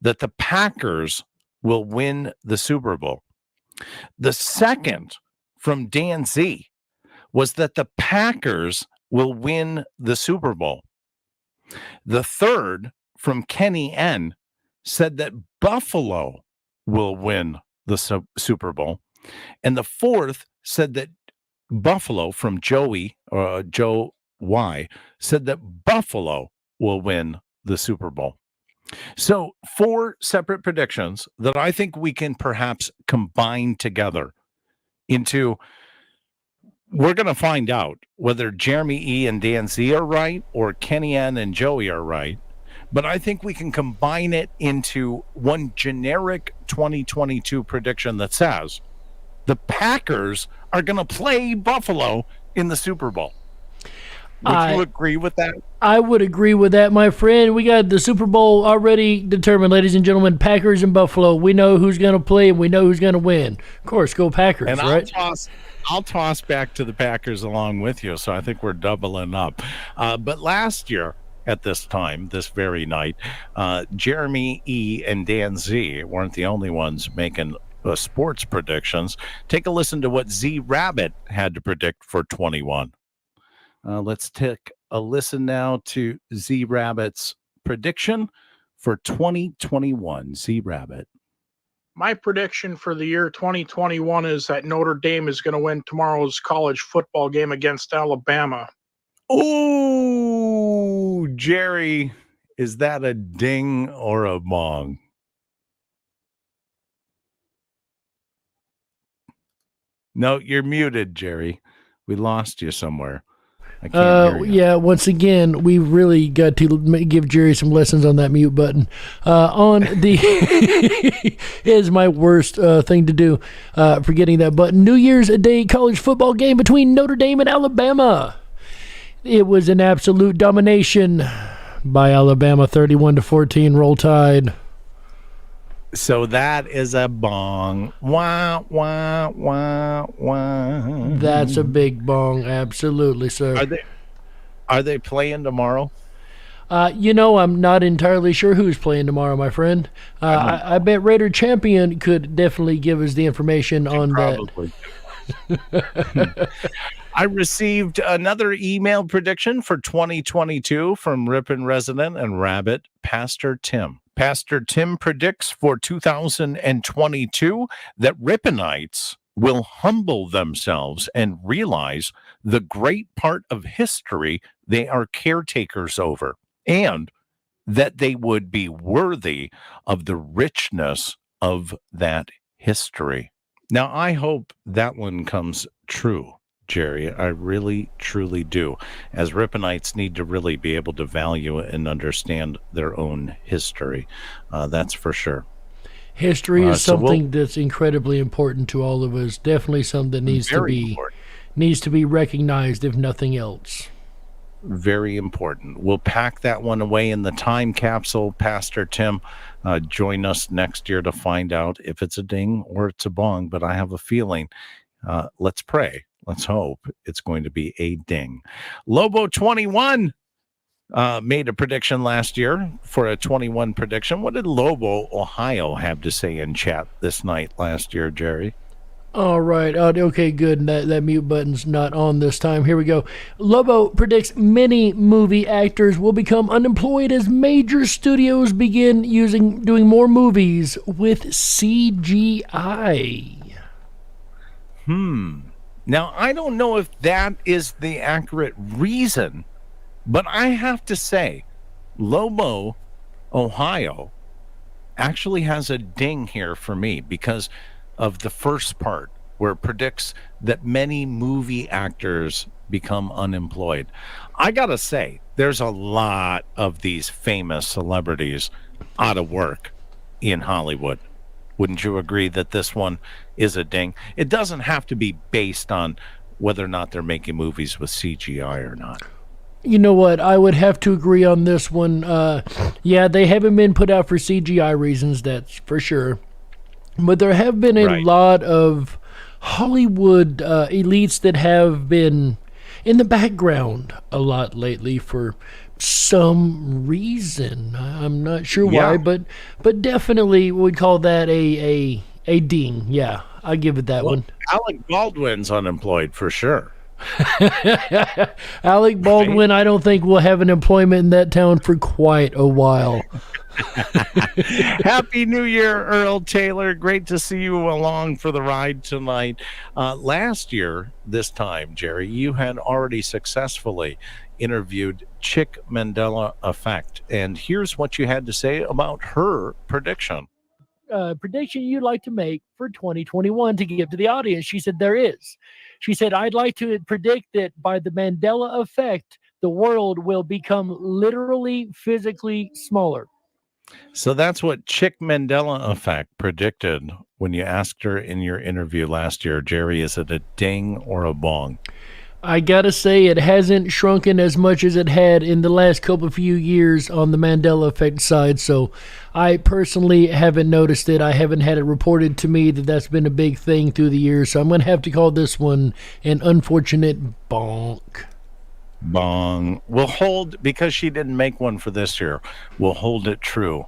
that the Packers will win the Super Bowl. The second from Dan Z. was that the Packers will win the Super Bowl. The third from Kenny N. said that Buffalo will win the Super Bowl. And the fourth said that Buffalo, from Joey, or Joe Y., said that Buffalo will win the Super Bowl. So 4 separate predictions that I think we can perhaps combine together into, we're going to find out whether Jeremy E. and Dan Z are right or Kenny N. and Joey are right. But I think we can combine it into one generic 2022 prediction that says the Packers are going to play Buffalo in the Super Bowl. Would you agree with that? I would agree with that, my friend. We got the Super Bowl already determined, ladies and gentlemen. Packers and Buffalo. We know who's going to play and we know who's going to win. Of course, go Packers, and right? I'll toss back to the Packers along with you, so I think we're doubling up. But last year, at this time, this very night, Jeremy E. and Dan Z. weren't the only ones making sports predictions. Take a listen to what Z Rabbit had to predict for 21. Let's take a listen now to Z Rabbit's prediction for 2021. Z Rabbit. My prediction for the year 2021 is that Notre Dame is going to win tomorrow's college football game against Alabama. Oh, Jerry, is that a ding or a bong? No, you're muted, Jerry. We lost you somewhere. I can't hear you. Yeah, once again, we really got to give Jerry some lessons on that mute button. On the is my worst thing to do, forgetting that button. New Year's Day college football game between Notre Dame and Alabama. It was an absolute domination by Alabama, 31-14. Roll Tide. So that is a bong. Wah, wah, wah, wah. That's a big bong, absolutely, sir. Are they playing tomorrow? I'm not entirely sure who's playing tomorrow, my friend. I bet Raider Champion could definitely give us the information on probably. That. I received another email prediction for 2022 from Ripon resident and Rabbit, Pastor Tim. Pastor Tim predicts for 2022 that Riponites will humble themselves and realize the great part of history they are caretakers over, and that they would be worthy of the richness of that history. Now, I hope that one comes true, Jerry. I really, truly do, as Riponites need to really be able to value and understand their own history. That's for sure. History is something that's incredibly important to all of us. Definitely something that needs to be recognized, if nothing else. Very important. We'll pack that one away in the time capsule. Pastor Tim, join us next year to find out if it's a ding or it's a bong, but I have a feeling. Let's pray. Let's hope it's going to be a ding. Lobo 21 made a prediction last year for a 21 prediction. What did Lobo, Ohio, have to say in chat this night last year, Jerry? All right. Okay, good. That mute button's not on this time. Here we go. Lobo predicts many movie actors will become unemployed as major studios begin doing more movies with CGI. Now, I don't know if that is the accurate reason, but I have to say, Lobo, Ohio, actually has a ding here for me, because of the first part, where it predicts that many movie actors become unemployed. I gotta say, there's a lot of these famous celebrities out of work in Hollywood. Wouldn't you agree that this one is a ding? It doesn't have to be based on whether or not they're making movies with CGI or not. You know what? I would have to agree on this one. Yeah, they haven't been put out for CGI reasons, that's for sure. But there have been a lot of Hollywood elites that have been in the background a lot lately for some reason. I'm not sure why, but definitely would call that a ding. Yeah, I'll give it that one. Alec Baldwin's unemployed for sure. Alec Baldwin, I don't think will have an employment in that town for quite a while. Happy New Year, Earl Taylor. Great to see you along for the ride tonight. Last year, this time, Jerry, you had already successfully interviewed Chick Mandela Effect. And here's what you had to say about her prediction. Prediction you'd like to make for 2021 to give to the audience. She said there is. She said, I'd like to predict that by the Mandela effect, the world will become literally physically smaller. So that's what Chick Mandela Effect predicted when you asked her in your interview last year. Jerry, is it a ding or a bong? I gotta say, it hasn't shrunken as much as it had in the last couple of few years on the Mandela effect side. So I personally haven't noticed it. I haven't had it reported to me that that's been a big thing through the years. So I'm going to have to call this one an unfortunate bonk. Bong. We'll hold, because she didn't make one for this year, we'll hold it true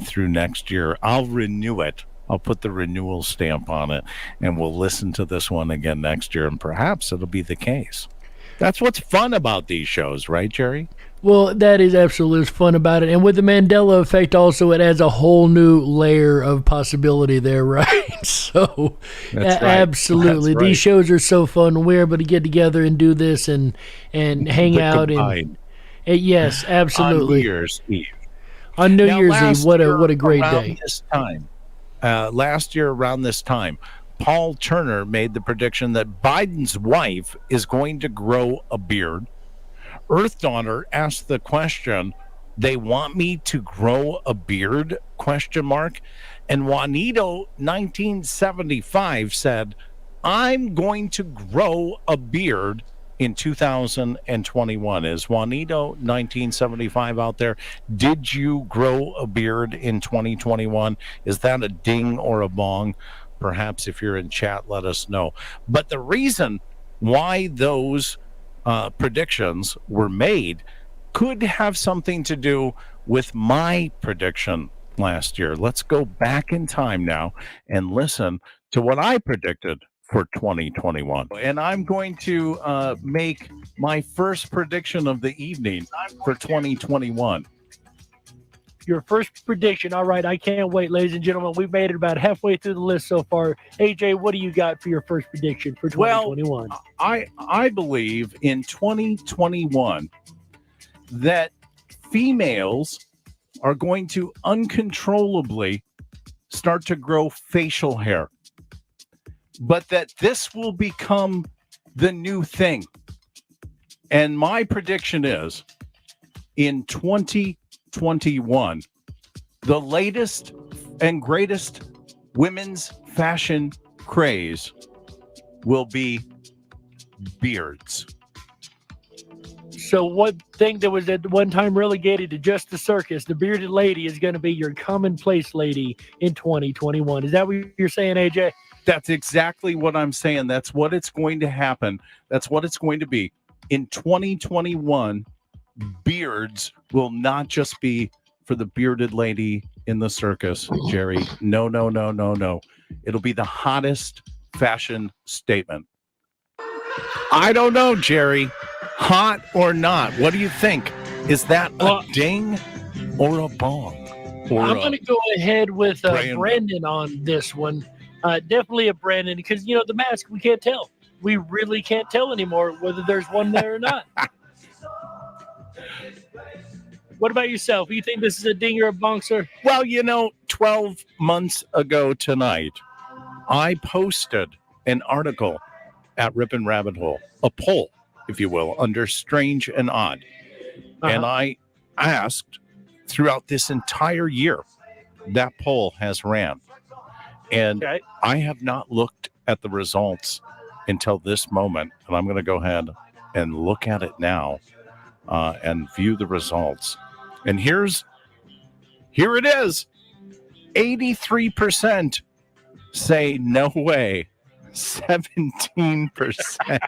through next year. I'll renew it. I'll put the renewal stamp on it, and we'll listen to this one again next year, and perhaps it'll be the case. That's what's fun about these shows, right, Jerry? Well, that is absolutely fun about it. And with the Mandela effect also, it adds a whole new layer of possibility there, right? So, absolutely. These shows are so fun. We're able to get together and do this and hang out. Yes, absolutely. On New Year's Eve. On New Year's Eve, what a great day. Last year around this time, Paul Turner made the prediction that Biden's wife is going to grow a beard. Earth Daughter asked the question, they want me to grow a beard? ? And Juanito 1975 said, I'm going to grow a beard in 2021. Is Juanito 1975 out there? Did you grow a beard in 2021? Is that a ding or a bong? Perhaps if you're in chat, let us know. But the reason why those predictions were made could have something to do with my prediction last year. Let's go back in time now and listen to what I predicted for 2021. And I'm going to make my first prediction of the evening for 2021. Your first prediction. All right, I can't wait, ladies and gentlemen. We've made it about halfway through the list so far. AJ, what do you got for your first prediction for 2021? Well, I believe in 2021 that females are going to uncontrollably start to grow facial hair, but that this will become the new thing. And my prediction is in 2021, the latest and greatest women's fashion craze will be beards. So one thing that was at one time relegated to just the circus, the bearded lady, is going to be your commonplace lady in 2021. Is that what you're saying, AJ? That's exactly what I'm saying. That's what it's going to happen. That's what it's going to be. In 2021, beards will not just be for the bearded lady in the circus, Jerry. No. It'll be the hottest fashion statement. I don't know, Jerry. Hot or not? What do you think? Is that a ding or a bong? I'm going to go ahead with Brandon on this one. Definitely a Brandon, because, you know, the mask, we can't tell. We really can't tell anymore whether there's one there or not. What about yourself? Do you think this is a ding or a bong, sir? Well, 12 months ago tonight, I posted an article at Ripon Rabbit Hole, a poll, if you will, under Strange and Odd. And I asked throughout this entire year that poll has ran. And I have not looked at the results until this moment. And I'm going to go ahead and look at it now and view the results. And here it is. 83% say no way. 17%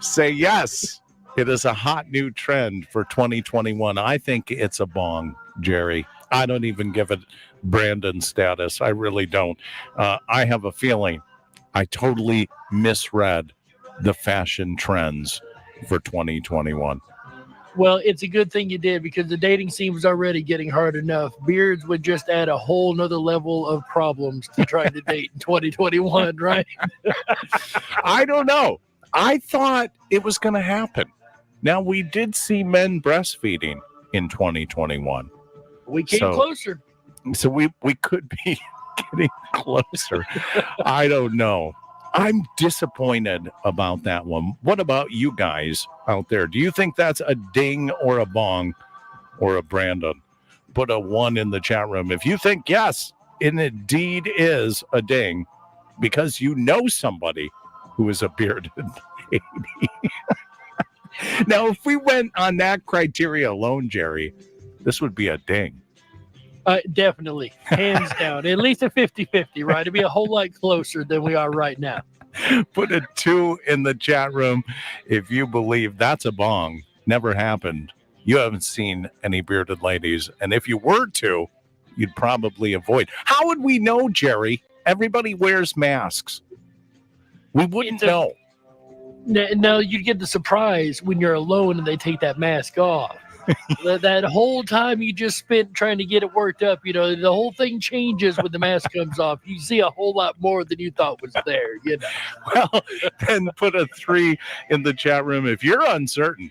say yes. It is a hot new trend for 2021. I think it's a bong, Jerry. I don't even give it Brandon status. I really don't. I have a feeling I totally misread the fashion trends for 2021. Well, it's a good thing you did, because the dating scene was already getting hard enough. Beards would just add a whole nother level of problems to try to date in 2021, right? I don't know. I thought it was going to happen. Now, we did see men breastfeeding in 2021. We came closer. So we could be getting closer. I don't know. I'm disappointed about that one. What about you guys out there? Do you think that's a ding or a bong or a Brandon? Put a 1 in the chat room if you think yes, it indeed is a ding, because you know somebody who is a bearded lady. Now, if we went on that criteria alone, Jerry, this would be a ding. Definitely. Hands down. At least a 50-50, right? It'd be a whole lot closer than we are right now. Put a 2 in the chat room if you believe that's a bong. Never happened. You haven't seen any bearded ladies. And if you were to, you'd probably avoid. How would we know, Jerry? Everybody wears masks. We wouldn't know. No, you get the surprise when you're alone and they take that mask off. That whole time you just spent trying to get it worked up, the whole thing changes when the mask comes off. You see a whole lot more than you thought was there, Well, then put a 3 in the chat room if you're uncertain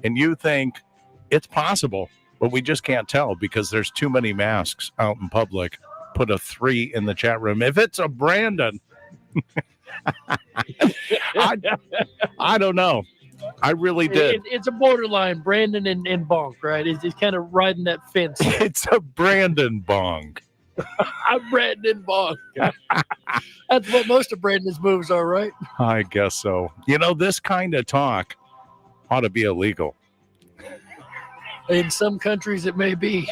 and you think it's possible, but we just can't tell because there's too many masks out in public. Put a 3 in the chat room. If it's a Brandon, I don't know. I really did. It's a borderline Brandon and bonk, right? It's kind of riding that fence. It's a Brandon bonk. I'm Brandon bonk. That's what most of Brandon's moves are, right? I guess so. This kind of talk ought to be illegal. In some countries, it may be.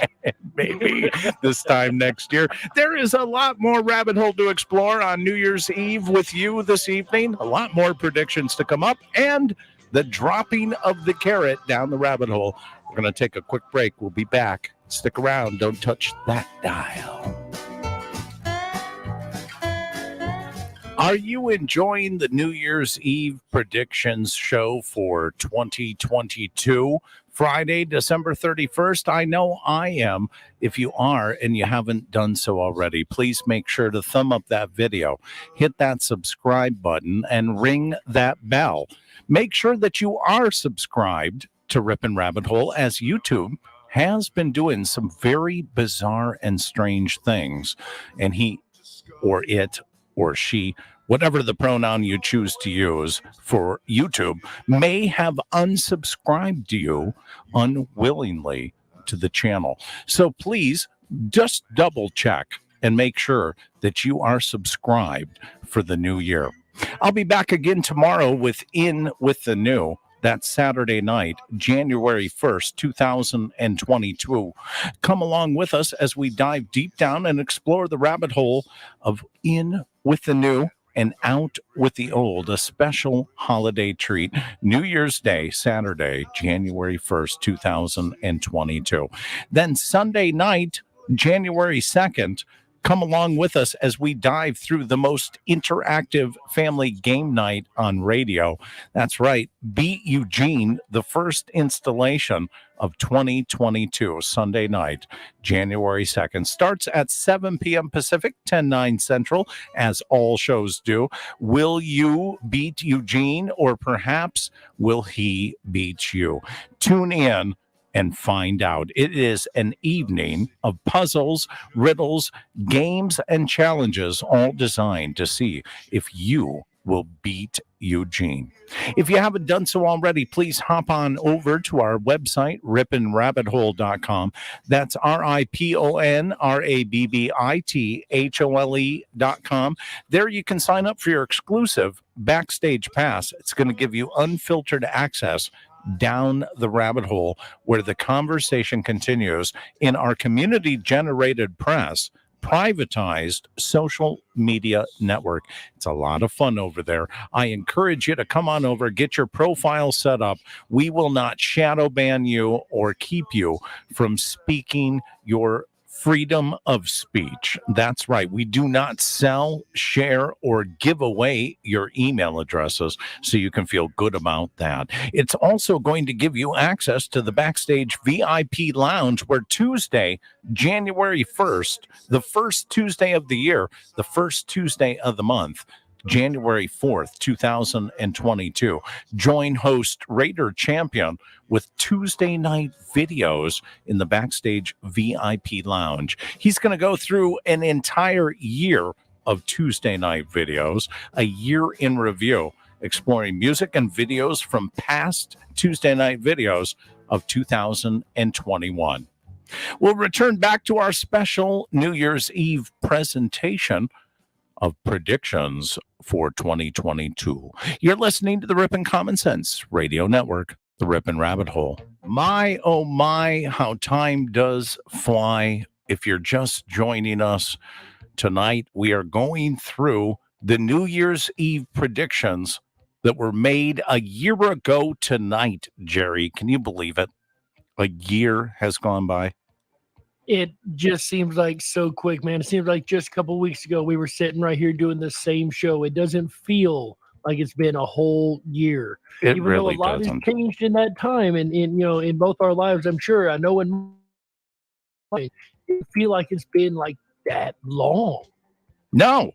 Maybe this time next year. There is a lot more rabbit hole to explore on New Year's Eve with you this evening. A lot more predictions to come up, and the dropping of the carrot down the rabbit hole. We're going to take a quick break. We'll be back. Stick around. Don't touch that dial. Are you enjoying the New Year's Eve predictions show for 2022? Friday, December 31st. I know I am. If you are and you haven't done so already, please make sure to thumb up that video, hit that subscribe button, and ring that bell. Make sure that you are subscribed to Ripon Rabbit Hole, as YouTube has been doing some very bizarre and strange things. And he or it or she, whatever the pronoun you choose to use for YouTube, may have unsubscribed to you unwillingly to the channel. So please just double check and make sure that you are subscribed for the new year. I'll be back again tomorrow with In With the New. That's Saturday night, January 1st, 2022. Come along with us as we dive deep down and explore the rabbit hole of In With the New and Out with the Old, a special holiday treat. New Year's Day, Saturday, January 1st, 2022. Then Sunday night, January 2nd, come along with us as we dive through the most interactive family game night on radio. That's right, Beat Eugene, the first installation of 2022, Sunday night, January 2nd. Starts at 7 p.m. Pacific, 10/9 Central, as all shows do. Will you beat Eugene, or perhaps will he beat you? Tune in and find out. It is an evening of puzzles, riddles, games, and challenges, all designed to see if you will beat Eugene. If you haven't done so already, please hop on over to our website, ripinrabbithole.com. That's RIPONRABBITHOLE.com. There you can sign up for your exclusive backstage pass. It's going to give you unfiltered access down the rabbit hole where the conversation continues in our community-generated press, privatized social media network. It's a lot of fun over there. I encourage you to come on over, get your profile set up. We will not shadow ban you or keep you from speaking your freedom of speech. That's right. We do not sell, share, or give away your email addresses, so you can feel good about that. It's also going to give you access to the Backstage VIP Lounge, where Tuesday, January 1st, the first Tuesday of the year, the first Tuesday of the month, January 4th, 2022. Join host Raider Champion with Tuesday night videos in the Backstage VIP Lounge. He's going to go through an entire year of Tuesday night videos, a year in review, exploring music and videos from past Tuesday night videos of 2021. We'll return back to our special New Year's Eve presentation of predictions for 2022. You're listening to the Ripon Common Sense Radio Network, the Ripon Rabbit Hole. My, oh my, how time does fly. If you're just joining us tonight, we are going through the New Year's Eve predictions that were made a year ago tonight, Jerry. Can you believe it? A year has gone by. It just seems like so quick, man. It seems like just a couple of weeks ago we were sitting right here doing the same show. It doesn't feel like it's been a whole year. It Even really though a lot doesn't. has changed in that time, and in both our lives, I'm sure. I know in my, it feel like it's been like that long. No,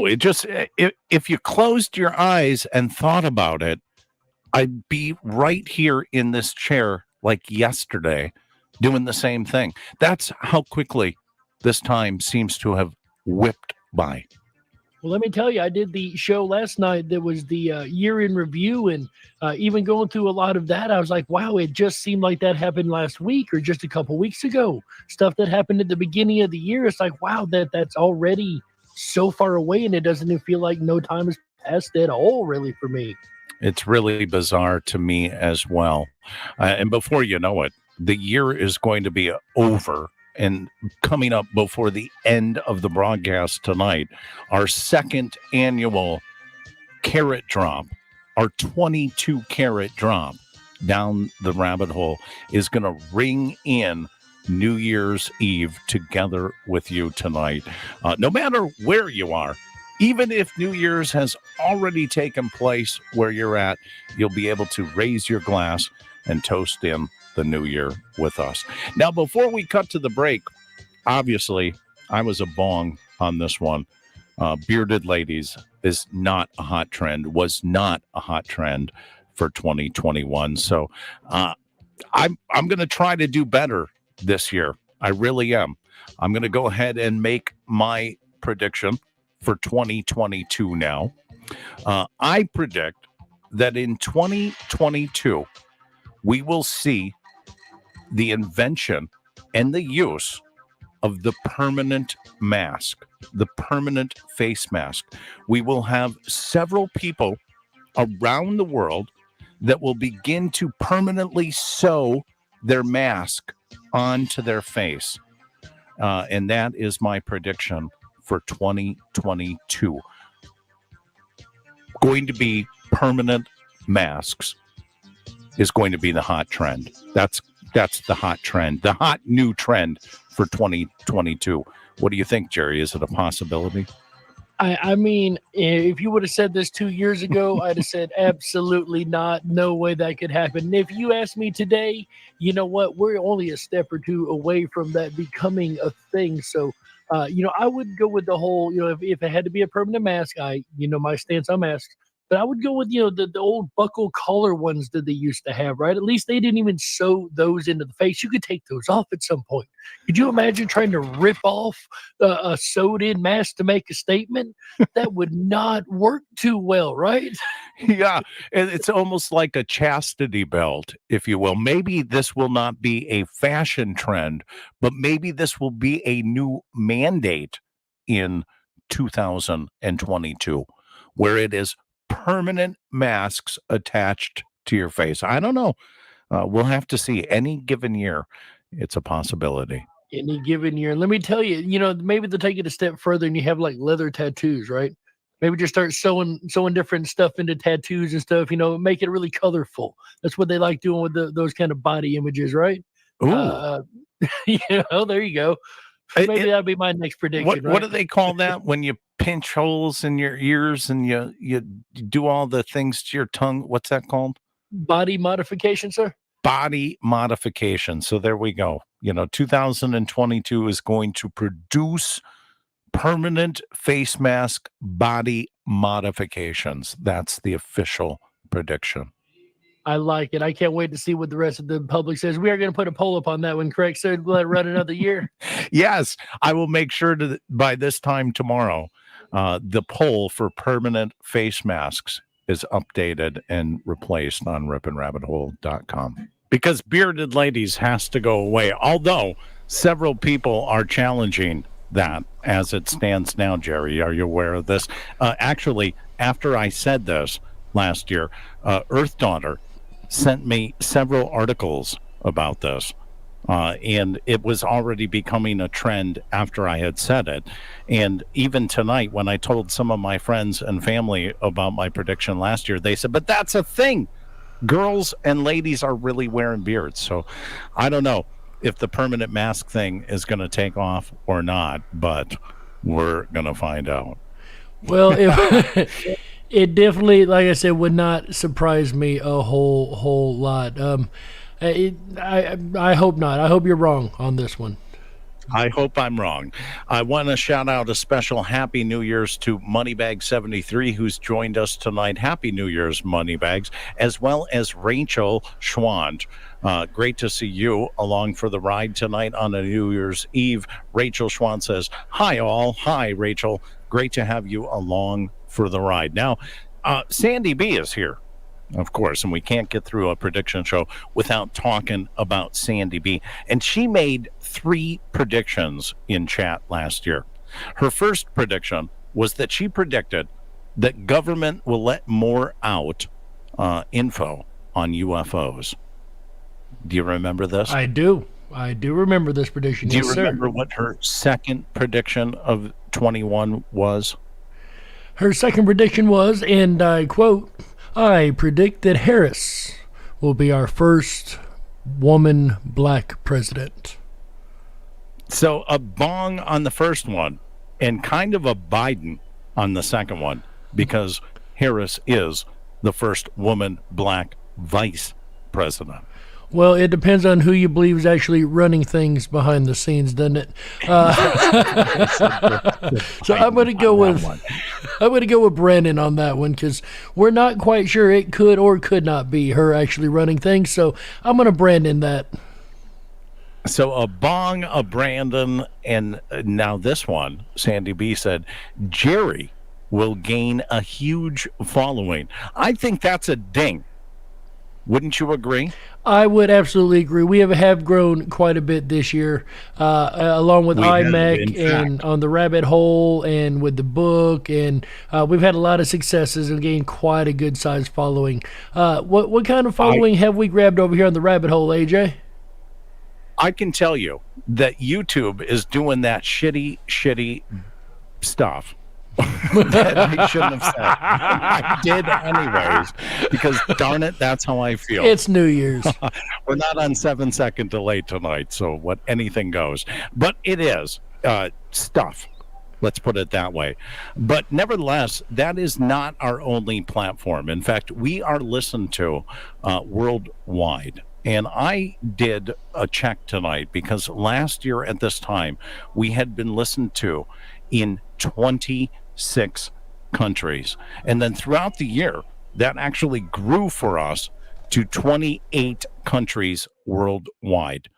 it just, if you closed your eyes and thought about it, I'd be right here in this chair like yesterday doing the same thing. That's how quickly this time seems to have whipped by. Well, let me tell you, I did the show last night that was the year in review, and even going through a lot of that, I was like, wow, it just seemed like that happened last week or just a couple weeks ago. Stuff that happened at the beginning of the year, it's like, wow, that's already so far away, and it doesn't even feel like no time has passed at all, really, for me. It's really bizarre to me as well. And before you know it, the year is going to be over. And coming up before the end of the broadcast tonight, our second annual carrot drop, our 22 carrot drop down the rabbit hole, is going to ring in New Year's Eve together with you tonight. No matter where you are, even if New Year's has already taken place where you're at, you'll be able to raise your glass and toast in the new year with us. Now, before we cut to the break, obviously, I was a bong on this one. Bearded ladies is not a hot trend, was not a hot trend for 2021. So I'm going to try to do better this year. I really am. I'm going to go ahead and make my prediction for 2022 now. I predict that in 2022, we will see the invention and the use of the permanent mask, the permanent face mask. We will have several people around the world that will begin to permanently sew their mask onto their face. And that is my prediction for 2022. Going to be permanent masks is going to be the hot trend. That's the hot trend, the hot new trend for 2022. What do you think, Jerry? Is it a possibility? I mean, if you would have said this 2 years ago, I'd have said absolutely not. No way that could happen. And if you ask me today, you know what? We're only a step or two away from that becoming a thing. So, I would go with the whole, if it had to be a permanent mask, my stance on masks, But I would go with, the old buckle collar ones that they used to have, right? At least they didn't even sew those into the face. You could take those off at some point. Could you imagine trying to rip off a sewed-in mask to make a statement? That would not work too well, right? Yeah, it's almost like a chastity belt, if you will. Maybe this will not be a fashion trend, but maybe this will be a new mandate in 2022, where it is permanent masks attached to your face. I don't know. We'll have to see. Any given year, it's a possibility. Any given year. Let me tell you, maybe they'll take it a step further and you have like leather tattoos, right? Maybe just start sewing different stuff into tattoos and stuff, make it really colorful. That's what they like doing with those kind of body images, right? Ooh. There you go. Maybe that'll be my next prediction. What do they call that when you pinch holes in your ears and you do all the things to your tongue? What's that called? Body modification, sir. Body modification. So there we go. 2022 is going to produce permanent face mask body modifications. That's the official prediction. I like it. I can't wait to see what the rest of the public says. We are going to put a poll up on that one, correct, sir? Let it run another year. Yes, I will make sure to, by this time tomorrow, the poll for permanent face masks is updated and replaced on ripinrabbithole.com. Because bearded ladies has to go away, although several people are challenging that as it stands now. Jerry, are you aware of this? Actually, after I said this last year, Earth Daughter sent me several articles about this. And it was already becoming a trend after I had said it. And even tonight, when I told some of my friends and family about my prediction last year, they said, but that's a thing. Girls and ladies are really wearing beards. So I don't know if the permanent mask thing is going to take off or not, but we're going to find out. Well, it definitely, like I said, would not surprise me a whole lot. I hope not. I hope you're wrong on this one. I hope I'm wrong. I want to shout out a special Happy New Year's to Moneybag73, who's joined us tonight. Happy New Year's, Moneybags, as well as Rachel Schwand. Great to see you along for the ride tonight on a New Year's Eve. Rachel Schwand says, hi all. Hi, Rachel. Great to have you along for the ride. Now, Sandy B is here, of course, and we can't get through a prediction show without talking about Sandy B. And she made 3 predictions in chat last year. Her first prediction was that she predicted that government will let more out info on UFOs. Do you remember this? I do remember this prediction. Do you remember what her second prediction of 21 was? Her second prediction was, and I quote, I predict that Harris will be our first woman black president. So a bong on the first one and kind of a Biden on the second one, because Harris is the first woman black vice president. Well, it depends on who you believe is actually running things behind the scenes, doesn't it? So I'm going to go with Brandon on that one, because we're not quite sure it could or could not be her actually running things. So I'm going to Brandon that. So a bong, a Brandon, and now this one, Sandy B said, Jerry will gain a huge following. I think that's a ding. Wouldn't you agree? I would absolutely agree. We have grown quite a bit this year, along with iMac and on the rabbit hole and with the book, and we've had a lot of successes and gained quite a good sized following. What kind of following have we grabbed over here on the rabbit hole, AJ? I can tell you that YouTube is doing that shitty stuff. That I shouldn't have said. I did anyways, because darn it, that's how I feel. It's New Year's. We're not on 7-second delay tonight, so anything goes. But it is stuff. Let's put it that way. But nevertheless, that is not our only platform. In fact, we are listened to worldwide. And I did a check tonight, because last year at this time, we had been listened to in 26 countries. And then throughout the year, that actually grew for us to 28 countries worldwide.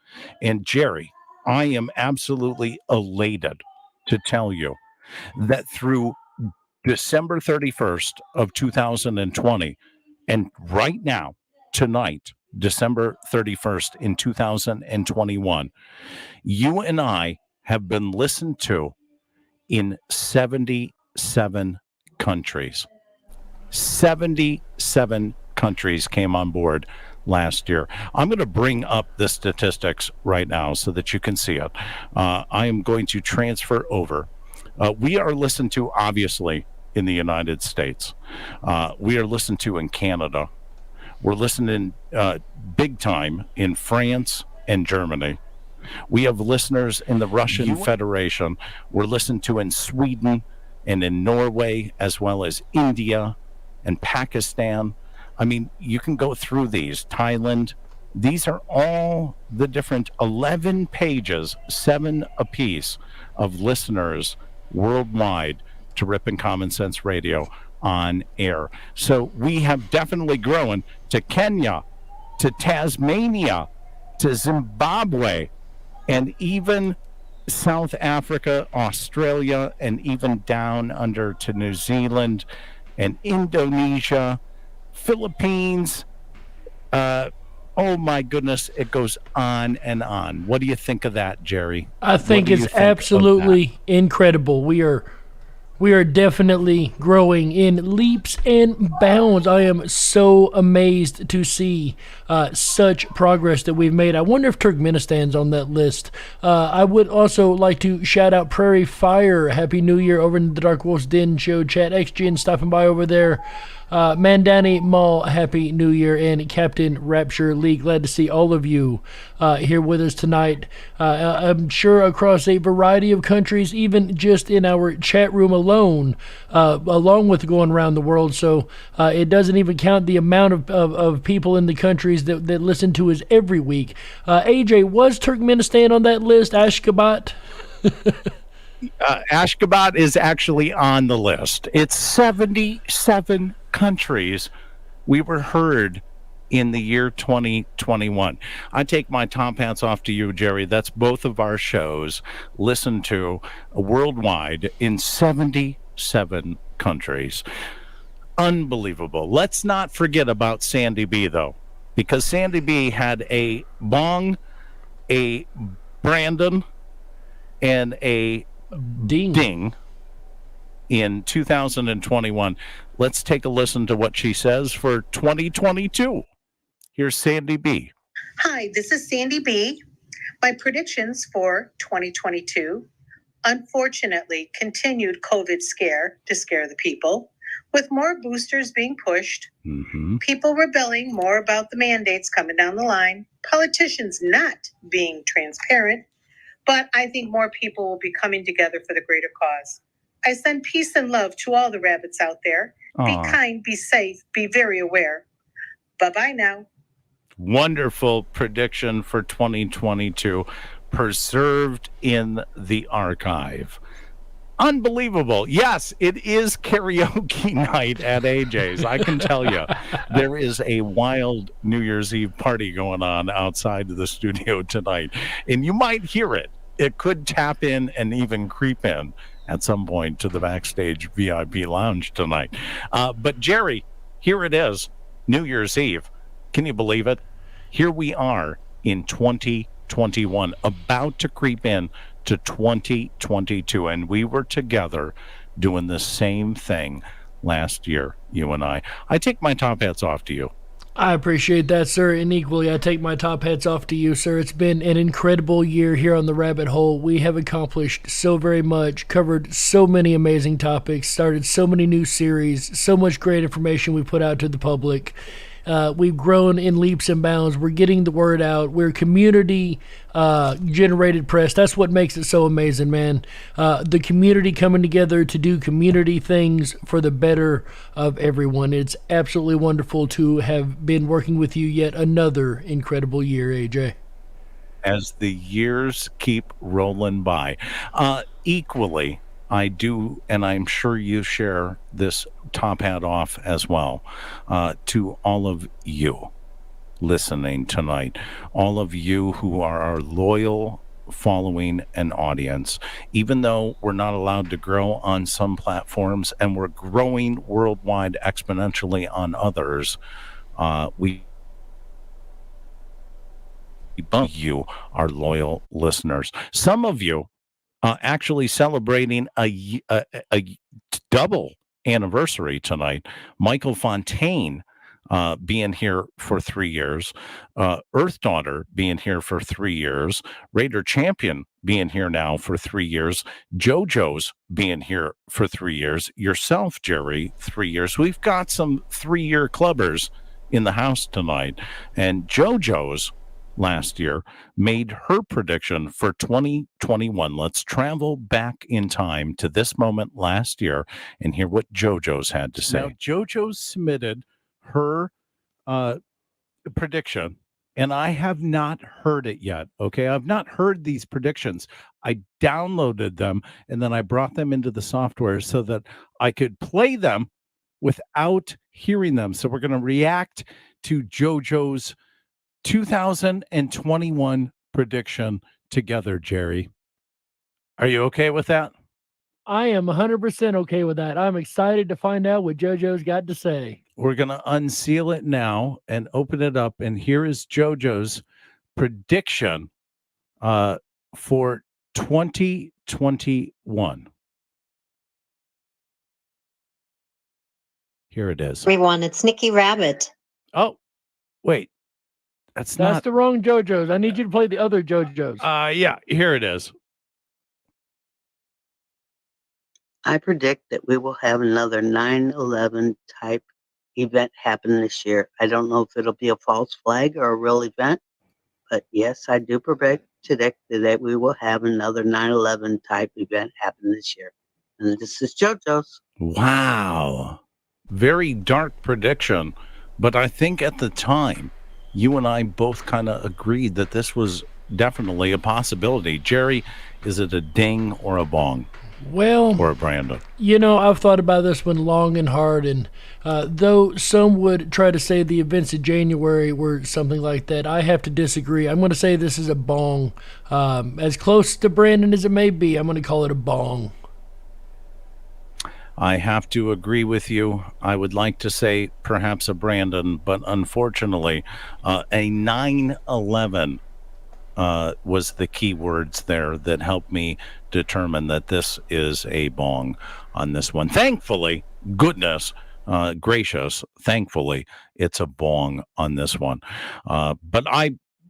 And Jerry, I am absolutely elated to tell you that through December 31st of 2020, and right now, tonight, December 31st in 2021, you and I have been listened to in 77 countries. 77 countries came on board last year. I'm going to bring up the statistics right now so that you can see it. I am going to transfer over. We are listened to, obviously, in the United States. We are listened to in Canada. We're listening big time in France and Germany. We have listeners in the Russian Federation. We're listened to in Sweden and in Norway, as well as India and Pakistan. I mean, you can go through these. Thailand. These are all the different 11 pages, 7 apiece, of listeners worldwide to Rip and Common Sense Radio on air. So we have definitely grown to Kenya, to Tasmania, to Zimbabwe, and even South Africa, Australia, and even down under to New Zealand and Indonesia, Philippines. Oh my goodness, it goes on and on. What do you think of that, Jerry? I think it's absolutely incredible. We are definitely growing in leaps and bounds. I am so amazed to see such progress that we've made. I wonder if Turkmenistan's on that list. I would also like to shout out Prairie Fire. Happy New Year over in the Darkwolf's Den Show chat. XGN stopping by over there. Mandani Mall, Happy New Year, and Captain Rapture Lee, glad to see all of you here with us tonight. I'm sure across a variety of countries, even just in our chat room alone, along with going around the world. So it doesn't even count the amount of people in the countries that listen to us every week. AJ, was Turkmenistan on that list? Ashgabat? Ashgabat is actually on the list. It's 77 countries we were heard in the year 2021. I take my top hats off to you, Jerry. That's both of our shows listened to worldwide in 77 countries. Unbelievable. Let's not forget about Sandy B, though, because Sandy B had a Bong, a Brandon, and a Ding in 2021. Let's take a listen to what she says for 2022. Here's Sandy B. Hi, this is Sandy B. My predictions for 2022. Unfortunately, continued COVID scare to scare the people, with more boosters being pushed, people rebelling more about the mandates coming down the line, politicians not being transparent, but I think more people will be coming together for the greater cause. I send peace and love to all the rabbits out there. Be kind, be safe, be very aware. Bye-bye now. Wonderful prediction for 2022, preserved in the archive. Unbelievable. Yes, it is karaoke night at AJ's. I can tell you, there is a wild New Year's Eve party going on outside of the studio tonight, and you might hear it. It could tap in and even creep in at some point to the backstage VIP lounge tonight. But Jerry, here it is, New Year's Eve. Can you believe it? Here we are in 2021, about to creep in to 2022, and we were together doing the same thing last year, you and I. I take my top hats off to you. I appreciate that, sir, and equally I take my top hats off to you, sir. It's been an incredible year here on the Rabbit Hole. We have accomplished so very much, covered so many amazing topics, started so many new series, so much great information we put out to the public. We've grown in leaps and bounds. We're getting the word out. We're community generated press. That's what makes it so amazing, man. The community coming together to do community things for the better of everyone. It's absolutely wonderful to have been working with you yet another incredible year, AJ. As the years keep rolling by. Equally, I do, and I'm sure you share this top hat off as well, to all of you listening tonight, all of you who are our loyal following and audience. Even though we're not allowed to grow on some platforms and we're growing worldwide exponentially on others, we you, our loyal listeners. Some of you actually celebrating a double anniversary tonight. Michael Fontaine being here for 3 years, Earth Daughter being here for 3 years, Raider Champion being here now for 3 years, Jojo's being here for 3 years, yourself, Jerry, 3 years. We've got some 3-year clubbers in the house tonight, and Jojo's last year made her prediction for 2021. Let's travel back in time to this moment last year and hear what Jojo's had to say. Now, Jojo submitted her prediction, and I have not heard it yet. Okay, I've not heard these predictions. I downloaded them and then I brought them into the software so that I could play them without hearing them. So we're going to react to Jojo's 2021 prediction together, Jerry. Are you okay with that? I am 100% okay with that. I'm excited to find out what JoJo's got to say. We're going to unseal it now and open it up. And here is JoJo's prediction for 2021. Here it is. Everyone, it's Nikki Rabbit. Oh, wait. That's the wrong JoJo's. I need you to play the other JoJo's. Yeah, here it is. I predict that we will have another 9/11 type event happen this year. I don't know if it'll be a false flag or a real event, but yes, I do predict that we will have another 9/11 type event happen this year. And this is JoJo's. Wow. Very dark prediction. But I think at the time, you and I both kind of agreed that this was definitely a possibility. Jerry, is it a ding or a bong? Well, or a Brandon? I've thought about this one long and hard, and though some would try to say the events of January were something like that, I have to disagree. I'm going to say this is a bong. As close to Brandon as it may be, I'm going to call it a bong. I have to agree with you. I would like to say perhaps a Brandon, but unfortunately, a 9/11 was the key words there that helped me determine that this is a bong on this one. Thankfully, goodness gracious, thankfully, it's a bong on this one. But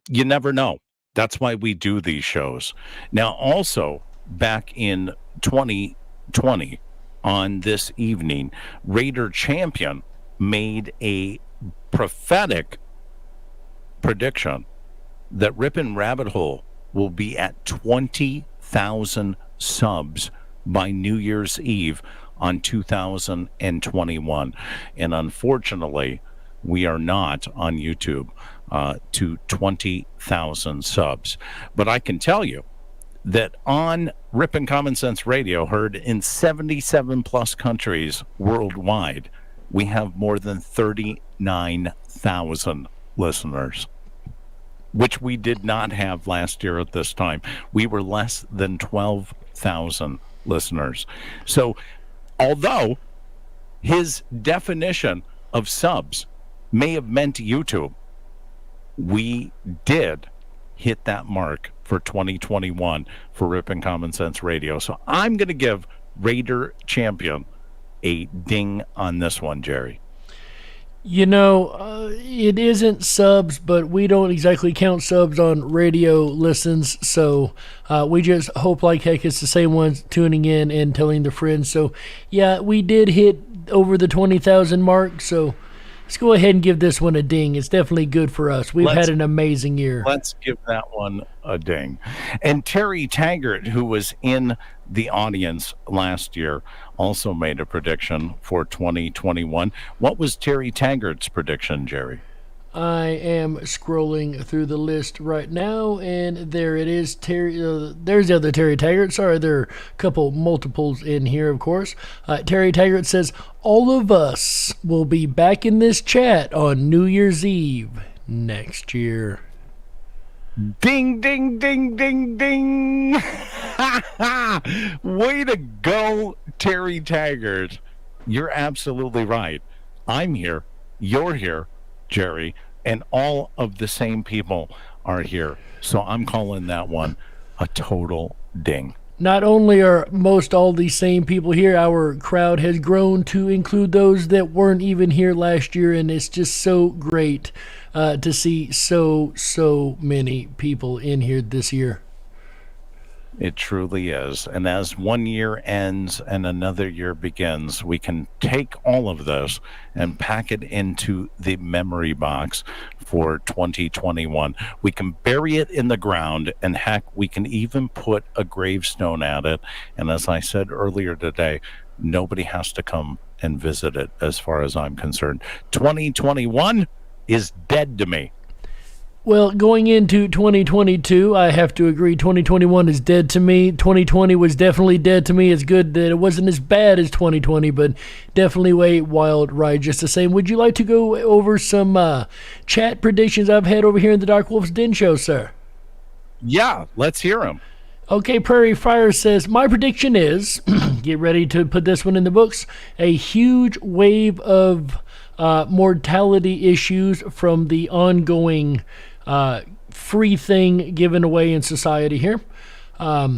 you never know. That's why we do these shows. Now, also, back in 2020, on this evening, Raider Champion made a prophetic prediction that Rippin' Rabbit Hole will be at 20,000 subs by New Year's Eve on 2021. And unfortunately, we are not on YouTube to 20,000 subs. But I can tell you that on Rippin' Common Sense Radio, heard in 77 plus countries worldwide, we have more than 39,000 listeners, which we did not have last year at this time. We were less than 12,000 listeners. So although his definition of subs may have meant YouTube, we did hit that mark for 2021 for Rippin' Common Sense Radio. So I'm going to give Raider Champion a ding on this one, Jerry. It isn't subs, but we don't exactly count subs on radio listens. So we just hope like heck it's the same ones tuning in and telling their friends. So, yeah, we did hit over the 20,000 mark. So let's go ahead and give this one a ding. It's definitely good for us. We've had an amazing year. Let's give that one a ding. And Terry Taggart, who was in the audience last year, also made a prediction for 2021. What was Terry Taggart's prediction, Jerry? I am scrolling through the list right now, and there it is. Terry, there's the other Terry Taggart. Sorry, there are a couple multiples in here, of course. Terry Taggart says, all of us will be back in this chat on New Year's Eve next year. Ding, ding, ding, ding, ding. Way to go, Terry Taggart. You're absolutely right. I'm here. You're here, Jerry, and all of the same people are here. So I'm calling that one a total ding. Not only are most all the same people here, our crowd has grown to include those that weren't even here last year, and it's just so great to see so many people in here this year. It truly is. And as one year ends and another year begins, we can take all of this and pack it into the memory box for 2021. We can bury it in the ground, and heck, we can even put a gravestone at it. And as I said earlier today, nobody has to come and visit it as far as I'm concerned. 2021 is dead to me. Well, going into 2022, I have to agree 2021 is dead to me. 2020 was definitely dead to me. It's good that it wasn't as bad as 2020, but definitely a wild ride just the same. Would you like to go over some chat predictions I've had over here in the DarkWolf's Den Show, sir? Yeah, let's hear them. Okay, Prairie Fire says, my prediction is, get ready to put this one in the books, a huge wave of mortality issues from the ongoing free thing given away in society here. The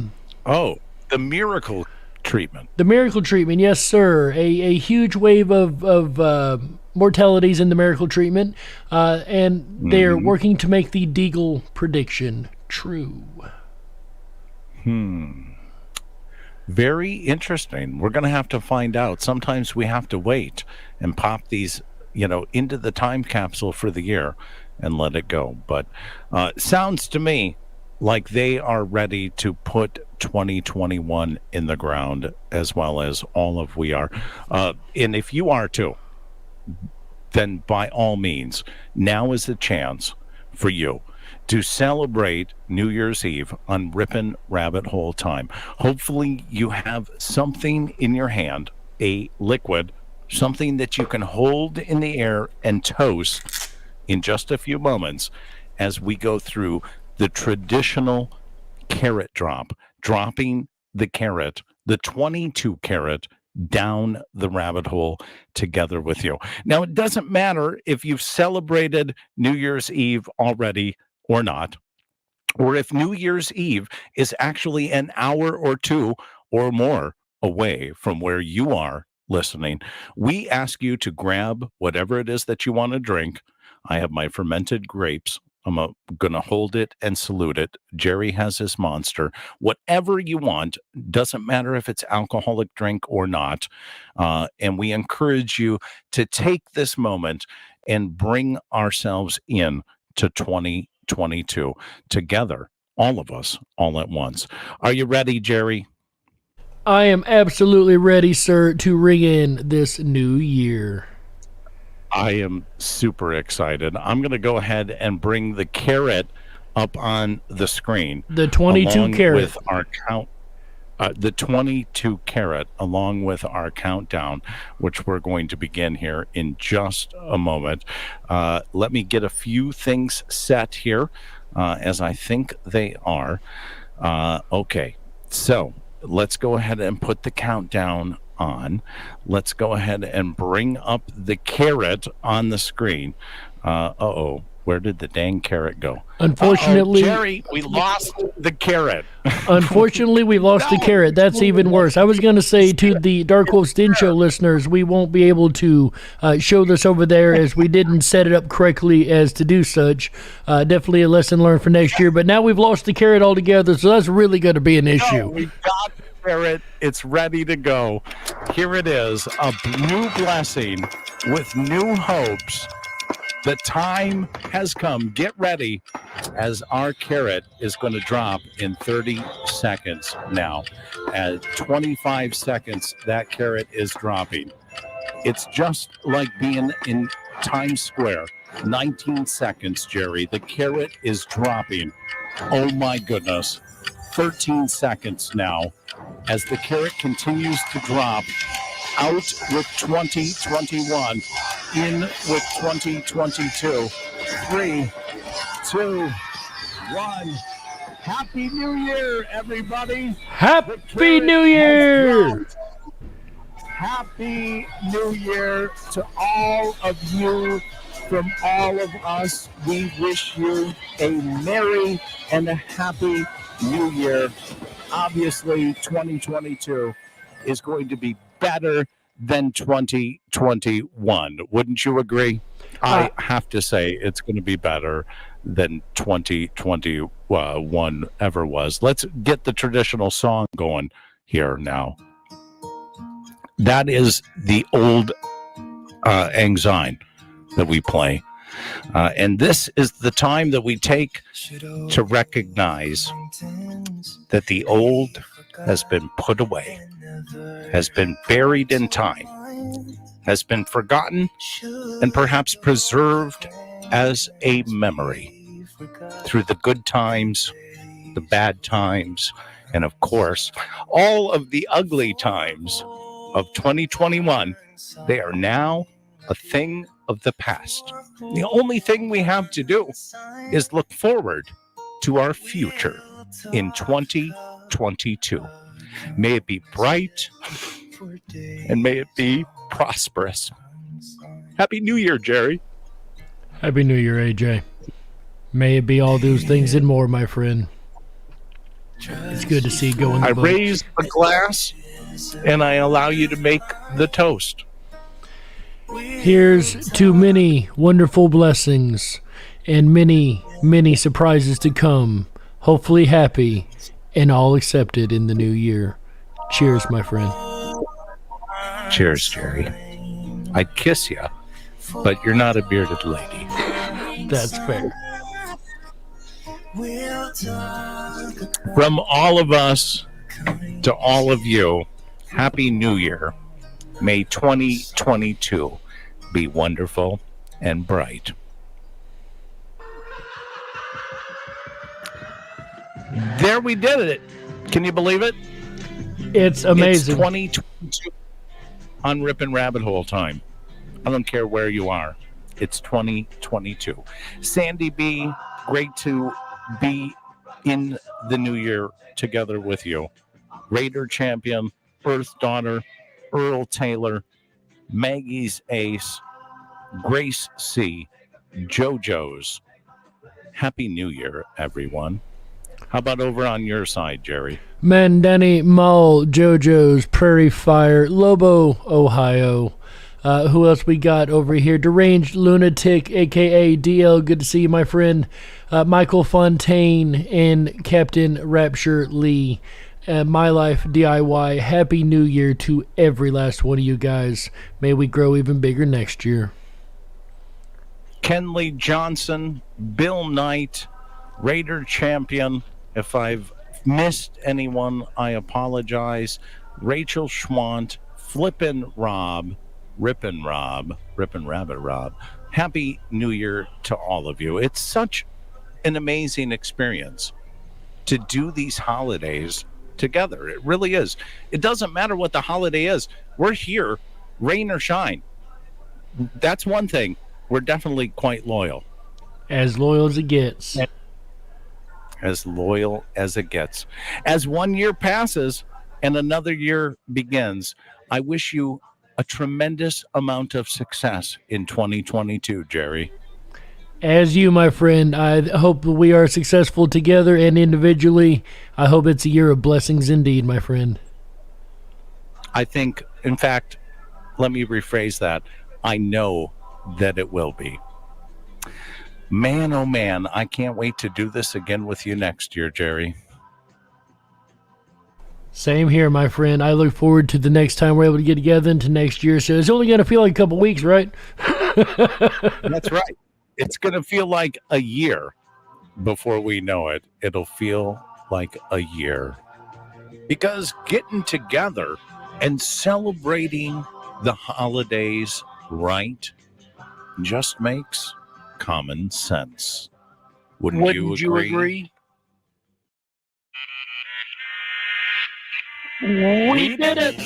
miracle treatment. The miracle treatment, yes, sir. A huge wave of mortalities in the miracle treatment, and they're working to make the Deagle prediction true. Very interesting. We're going to have to find out. Sometimes we have to wait and pop these, into the time capsule for the year and let it go. But sounds to me like they are ready to put 2021 in the ground, as well as all of we are. And if you are too, then by all means, now is the chance for you to celebrate New Year's Eve on Rippin' Rabbit Hole time. Hopefully you have something in your hand, a liquid, something that you can hold in the air and toast in just a few moments as we go through the traditional carrot drop, dropping the carrot, the 22 carat, down the rabbit hole together with you. Now, it doesn't matter if you've celebrated New Year's Eve already or not, or if New Year's Eve is actually an hour or two or more away from where you are listening. We ask you to grab whatever it is that you want to drink. I have my fermented grapes. I'm going to hold it and salute it. Jerry has his Monster. Whatever you want, doesn't matter if it's alcoholic drink or not. And we encourage you to take this moment and bring ourselves in to 2022 together, all of us, all at once. Are you ready, Jerry? I am absolutely ready, sir, to ring in this new year. I am super excited. I'm going to go ahead and bring the carrot up on the screen. The 22 carat. With our count, the 22 carat, along with our countdown, which we're going to begin here in just a moment. Let me get a few things set here, as I think they are. Okay, so let's go ahead and put the countdown on. Let's go ahead and bring up the carrot on the screen. Where did the dang carrot go? Unfortunately, Jerry, we lost the carrot. Unfortunately, we lost the carrot. That's even worse. I was going to say to the DarkWolf's Den Show listeners, we won't be able to show this over there as we didn't set it up correctly as to do such. Definitely a lesson learned for next year. But now we've lost the carrot altogether, so that's really going to be an issue. We got the carrot. It's ready to go. Here it is, a new blessing with new hopes. The time has come. Get ready, as our carrot is going to drop in 30 seconds now. At 25 seconds, that carrot is dropping. It's just like being in Times Square. 19 seconds, Jerry. The carrot is dropping. Oh my goodness. 13 seconds now as the carrot continues to drop. Out with 2021. In with 2022. 3, 2, 1. Happy New Year, everybody. Happy New Year. Happy New Year to all of you. From all of us, we wish you a merry and a happy New Year. Obviously, 2022 is going to be better than 2021. Wouldn't you agree? I have to say it's going to be better than 2021 ever was. Let's get the traditional song going here now. That is the old Anxiety that we play. And this is the time that we take to recognize that the old has been put away, has been buried in time, has been forgotten, and perhaps preserved as a memory through the good times, the bad times, and of course, all of the ugly times of 2021. They are now a thing of the past. The only thing we have to do is look forward to our future in 2022. May it be bright and may it be prosperous. Happy New Year, Jerry. Happy New Year, AJ. May it be all those things and more, my friend. It's good to see you go in the I boat. raise the glass and I allow you to make the toast. Here's to many wonderful blessings and many, many surprises to come. Hopefully happy and all accepted in the new year. Cheers, my friend. Cheers, Jerry. I'd kiss you, but you're not a bearded lady. That's fair. From all of us to all of you, Happy New Year. May 2022 be wonderful and bright. There we did it. Can you believe it? It's amazing. It's 2022 on Rippin' Rabbit Hole time. I don't care where you are. It's 2022. Sandy B, great to be in the new year together with you. Raider Champion, Earth Daughter, Earl Taylor, Maggie's Ace, Grace C, Jojo's. Happy New Year, everyone. How about over on your side, Jerry? Mandani Mall, Jojo's, Prairie Fire, Lobo, Ohio. Who else we got over here? Deranged Lunatic, a.k.a. DL. Good to see you, my friend. Michael Fontaine and Captain Rapture Lee. My Life DIY. Happy New Year to every last one of you guys. May we grow even bigger next year. Kenley Johnson, Bill Knight, Raider Champion. If I've missed anyone, I apologize. Rachel Schwant, Flippin' Rob, Rippin' Rabbit Rob. Happy New Year to all of you. It's such an amazing experience to do these holidays together. It really is. It doesn't matter what the holiday is. We're here, rain or shine. That's one thing. We're definitely quite loyal. As loyal as it gets. As loyal as it gets. As 1 year passes and another year begins, I wish you a tremendous amount of success in 2022, Jerry. As you, my friend, I hope we are successful together and individually. I hope it's a year of blessings indeed, my friend. I think, in fact, let me rephrase that. I know that it will be. Man, oh man, I can't wait to do this again with you next year, Jerry. Same here, my friend. I look forward to the next time we're able to get together into next year. So it's only going to feel like a couple weeks, right? That's right. It's going to feel like a year before we know it. It'll feel like a year. Because getting together and celebrating the holidays right just makes common sense. Wouldn't you agree? We did it.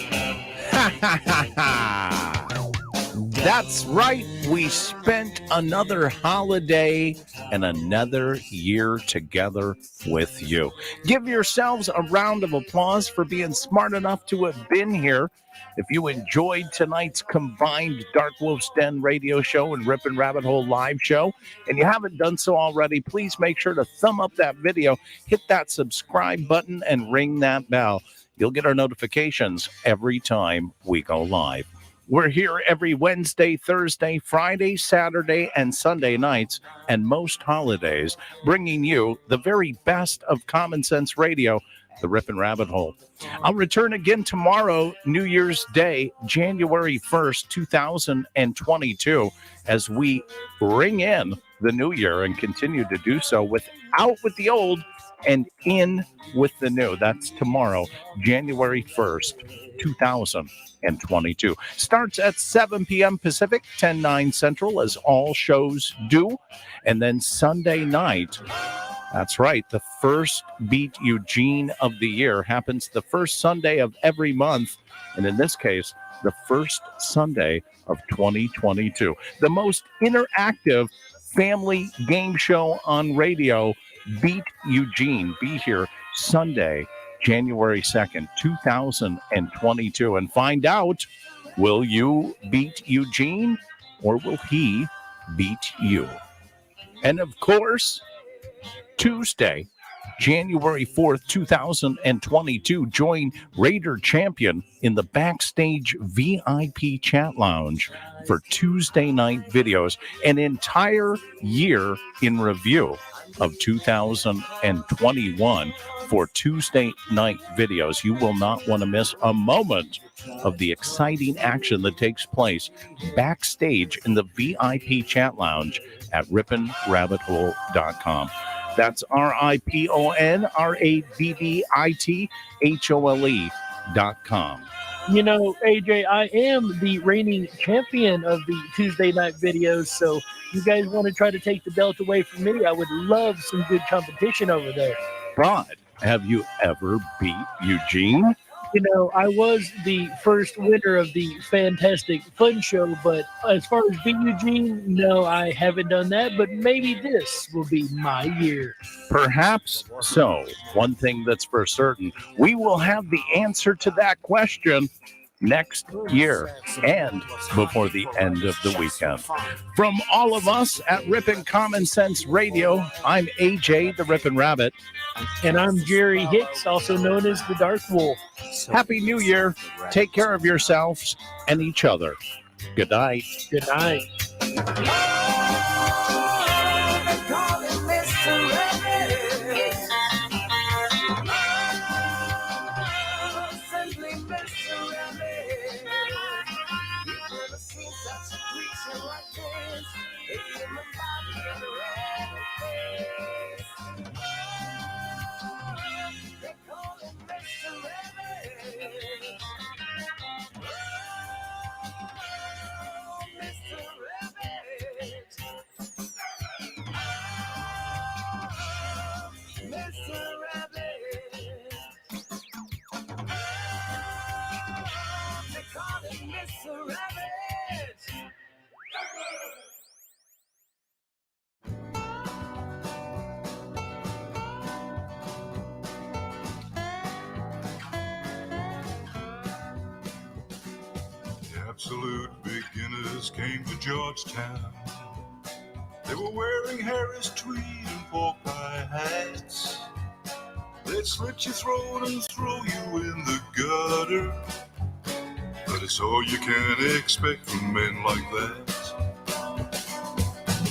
That's right. We spent another holiday and another year together with you. Give yourselves a round of applause for being smart enough to have been here. If you enjoyed tonight's combined Darkwolf's Den Radio Show and Rippin' Rabbit Hole live show, and you haven't done so already, please make sure to thumb up that video, hit that subscribe button, and ring that bell. You'll get our notifications every time we go live. We're here every Wednesday, Thursday, Friday, Saturday, and Sunday nights, and most holidays, bringing you the very best of common sense radio, the Rippin' Rabbit Hole. I'll return again tomorrow, New Year's Day, January 1st, 2022, as we ring in the new year and continue to do so with out with the old and in with the new. That's tomorrow, January 1st, 2022. Starts at 7 p.m. Pacific, 10/9 Central, as all shows do. And then Sunday night, that's right, the first Beat Eugene of the year happens the first Sunday of every month. And in this case, the first Sunday of 2022. The most interactive family game show on radio, Beat Eugene. Be here Sunday, January 2nd, 2022. And find out, will you beat Eugene or will he beat you? And of course, Tuesday, January 4th, 2022, join Raider Champion in the Backstage VIP Chat Lounge for Tuesday night videos, an entire year in review of 2021 for Tuesday night videos. You will not want to miss a moment of the exciting action that takes place backstage in the VIP Chat Lounge at rippinrabbithole.com. That's RIPONRABBITHOLE.com. You know, AJ, I am the reigning champion of the Tuesday night videos, so you guys want to try to take the belt away from me? I would love some good competition over there. Rod, have you ever beat Eugene? You know, I was the first winner of the Fantastic Fun Show, but as far as beat Eugene, no, I haven't done that, but maybe this will be my year. Perhaps so. One thing that's for certain, we will have the answer to that question next year and before the end of the weekend. From all of us at Rippin' Common Sense Radio, I'm AJ, the Rippin' Rabbit. And I'm Jerry Hicks, also known as the Dark Wolf. Happy New Year. Take care of yourselves and each other. Good night. Good night. Absolute beginners came to Georgetown. They were wearing Harris tweed and pork pie hats. They'd slit your throat and throw you in the gutter. But it's all you can expect from men like that.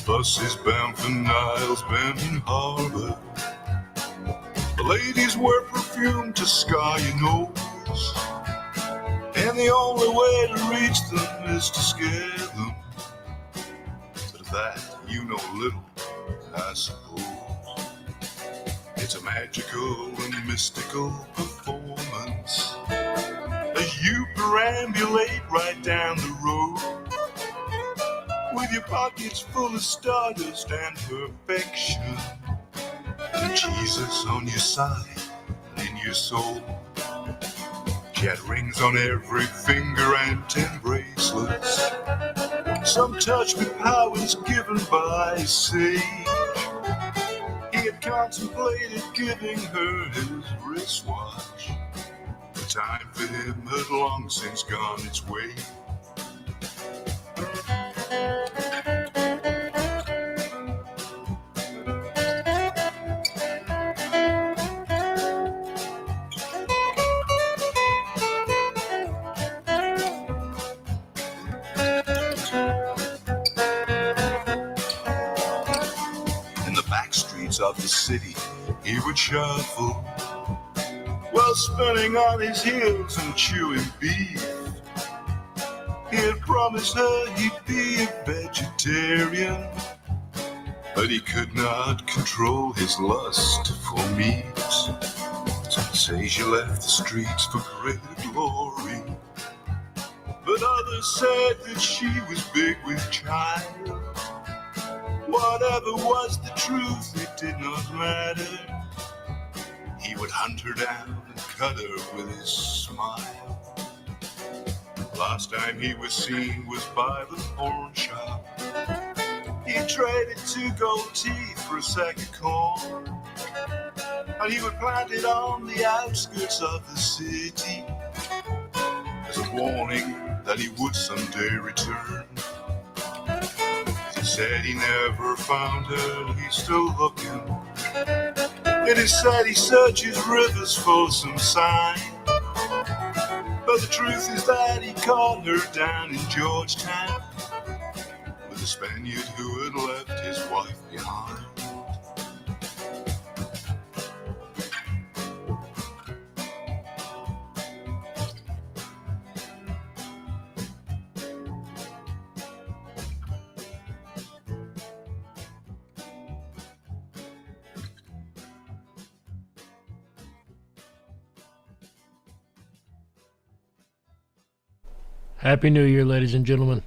Buses bound for Niles Bend Harbor. The ladies wear perfume to scar your nose. And the only way to reach them is to scare them. But of that, you know little, I suppose. It's a magical and mystical performance as you perambulate right down the road. with your pockets full of stardust and perfection. And Jesus on your side and in your soul. She had rings on every finger and 10 bracelets. Some touched with powers given by a sage. He had contemplated giving her his wristwatch. The time for him had long since gone its way. Of the city he would shuffle, while spinning on his heels and chewing beef. He had promised her he'd be a vegetarian, but he could not control his lust for meat. Some say she left the streets for greater glory, but others said that she was big with child. Whatever was the truth, it did not matter. He would hunt her down and cut her with his smile. Last time he was seen was by the pawn shop. He traded 2 gold teeth for a sack of corn, and he would plant it on the outskirts of the city as a warning that he would someday return. He said he never found her, he's still looking. It is said he searches rivers for some sign, but the truth is that he caught her down in Georgetown with a Spaniard who had left his wife behind. Happy New Year, ladies and gentlemen.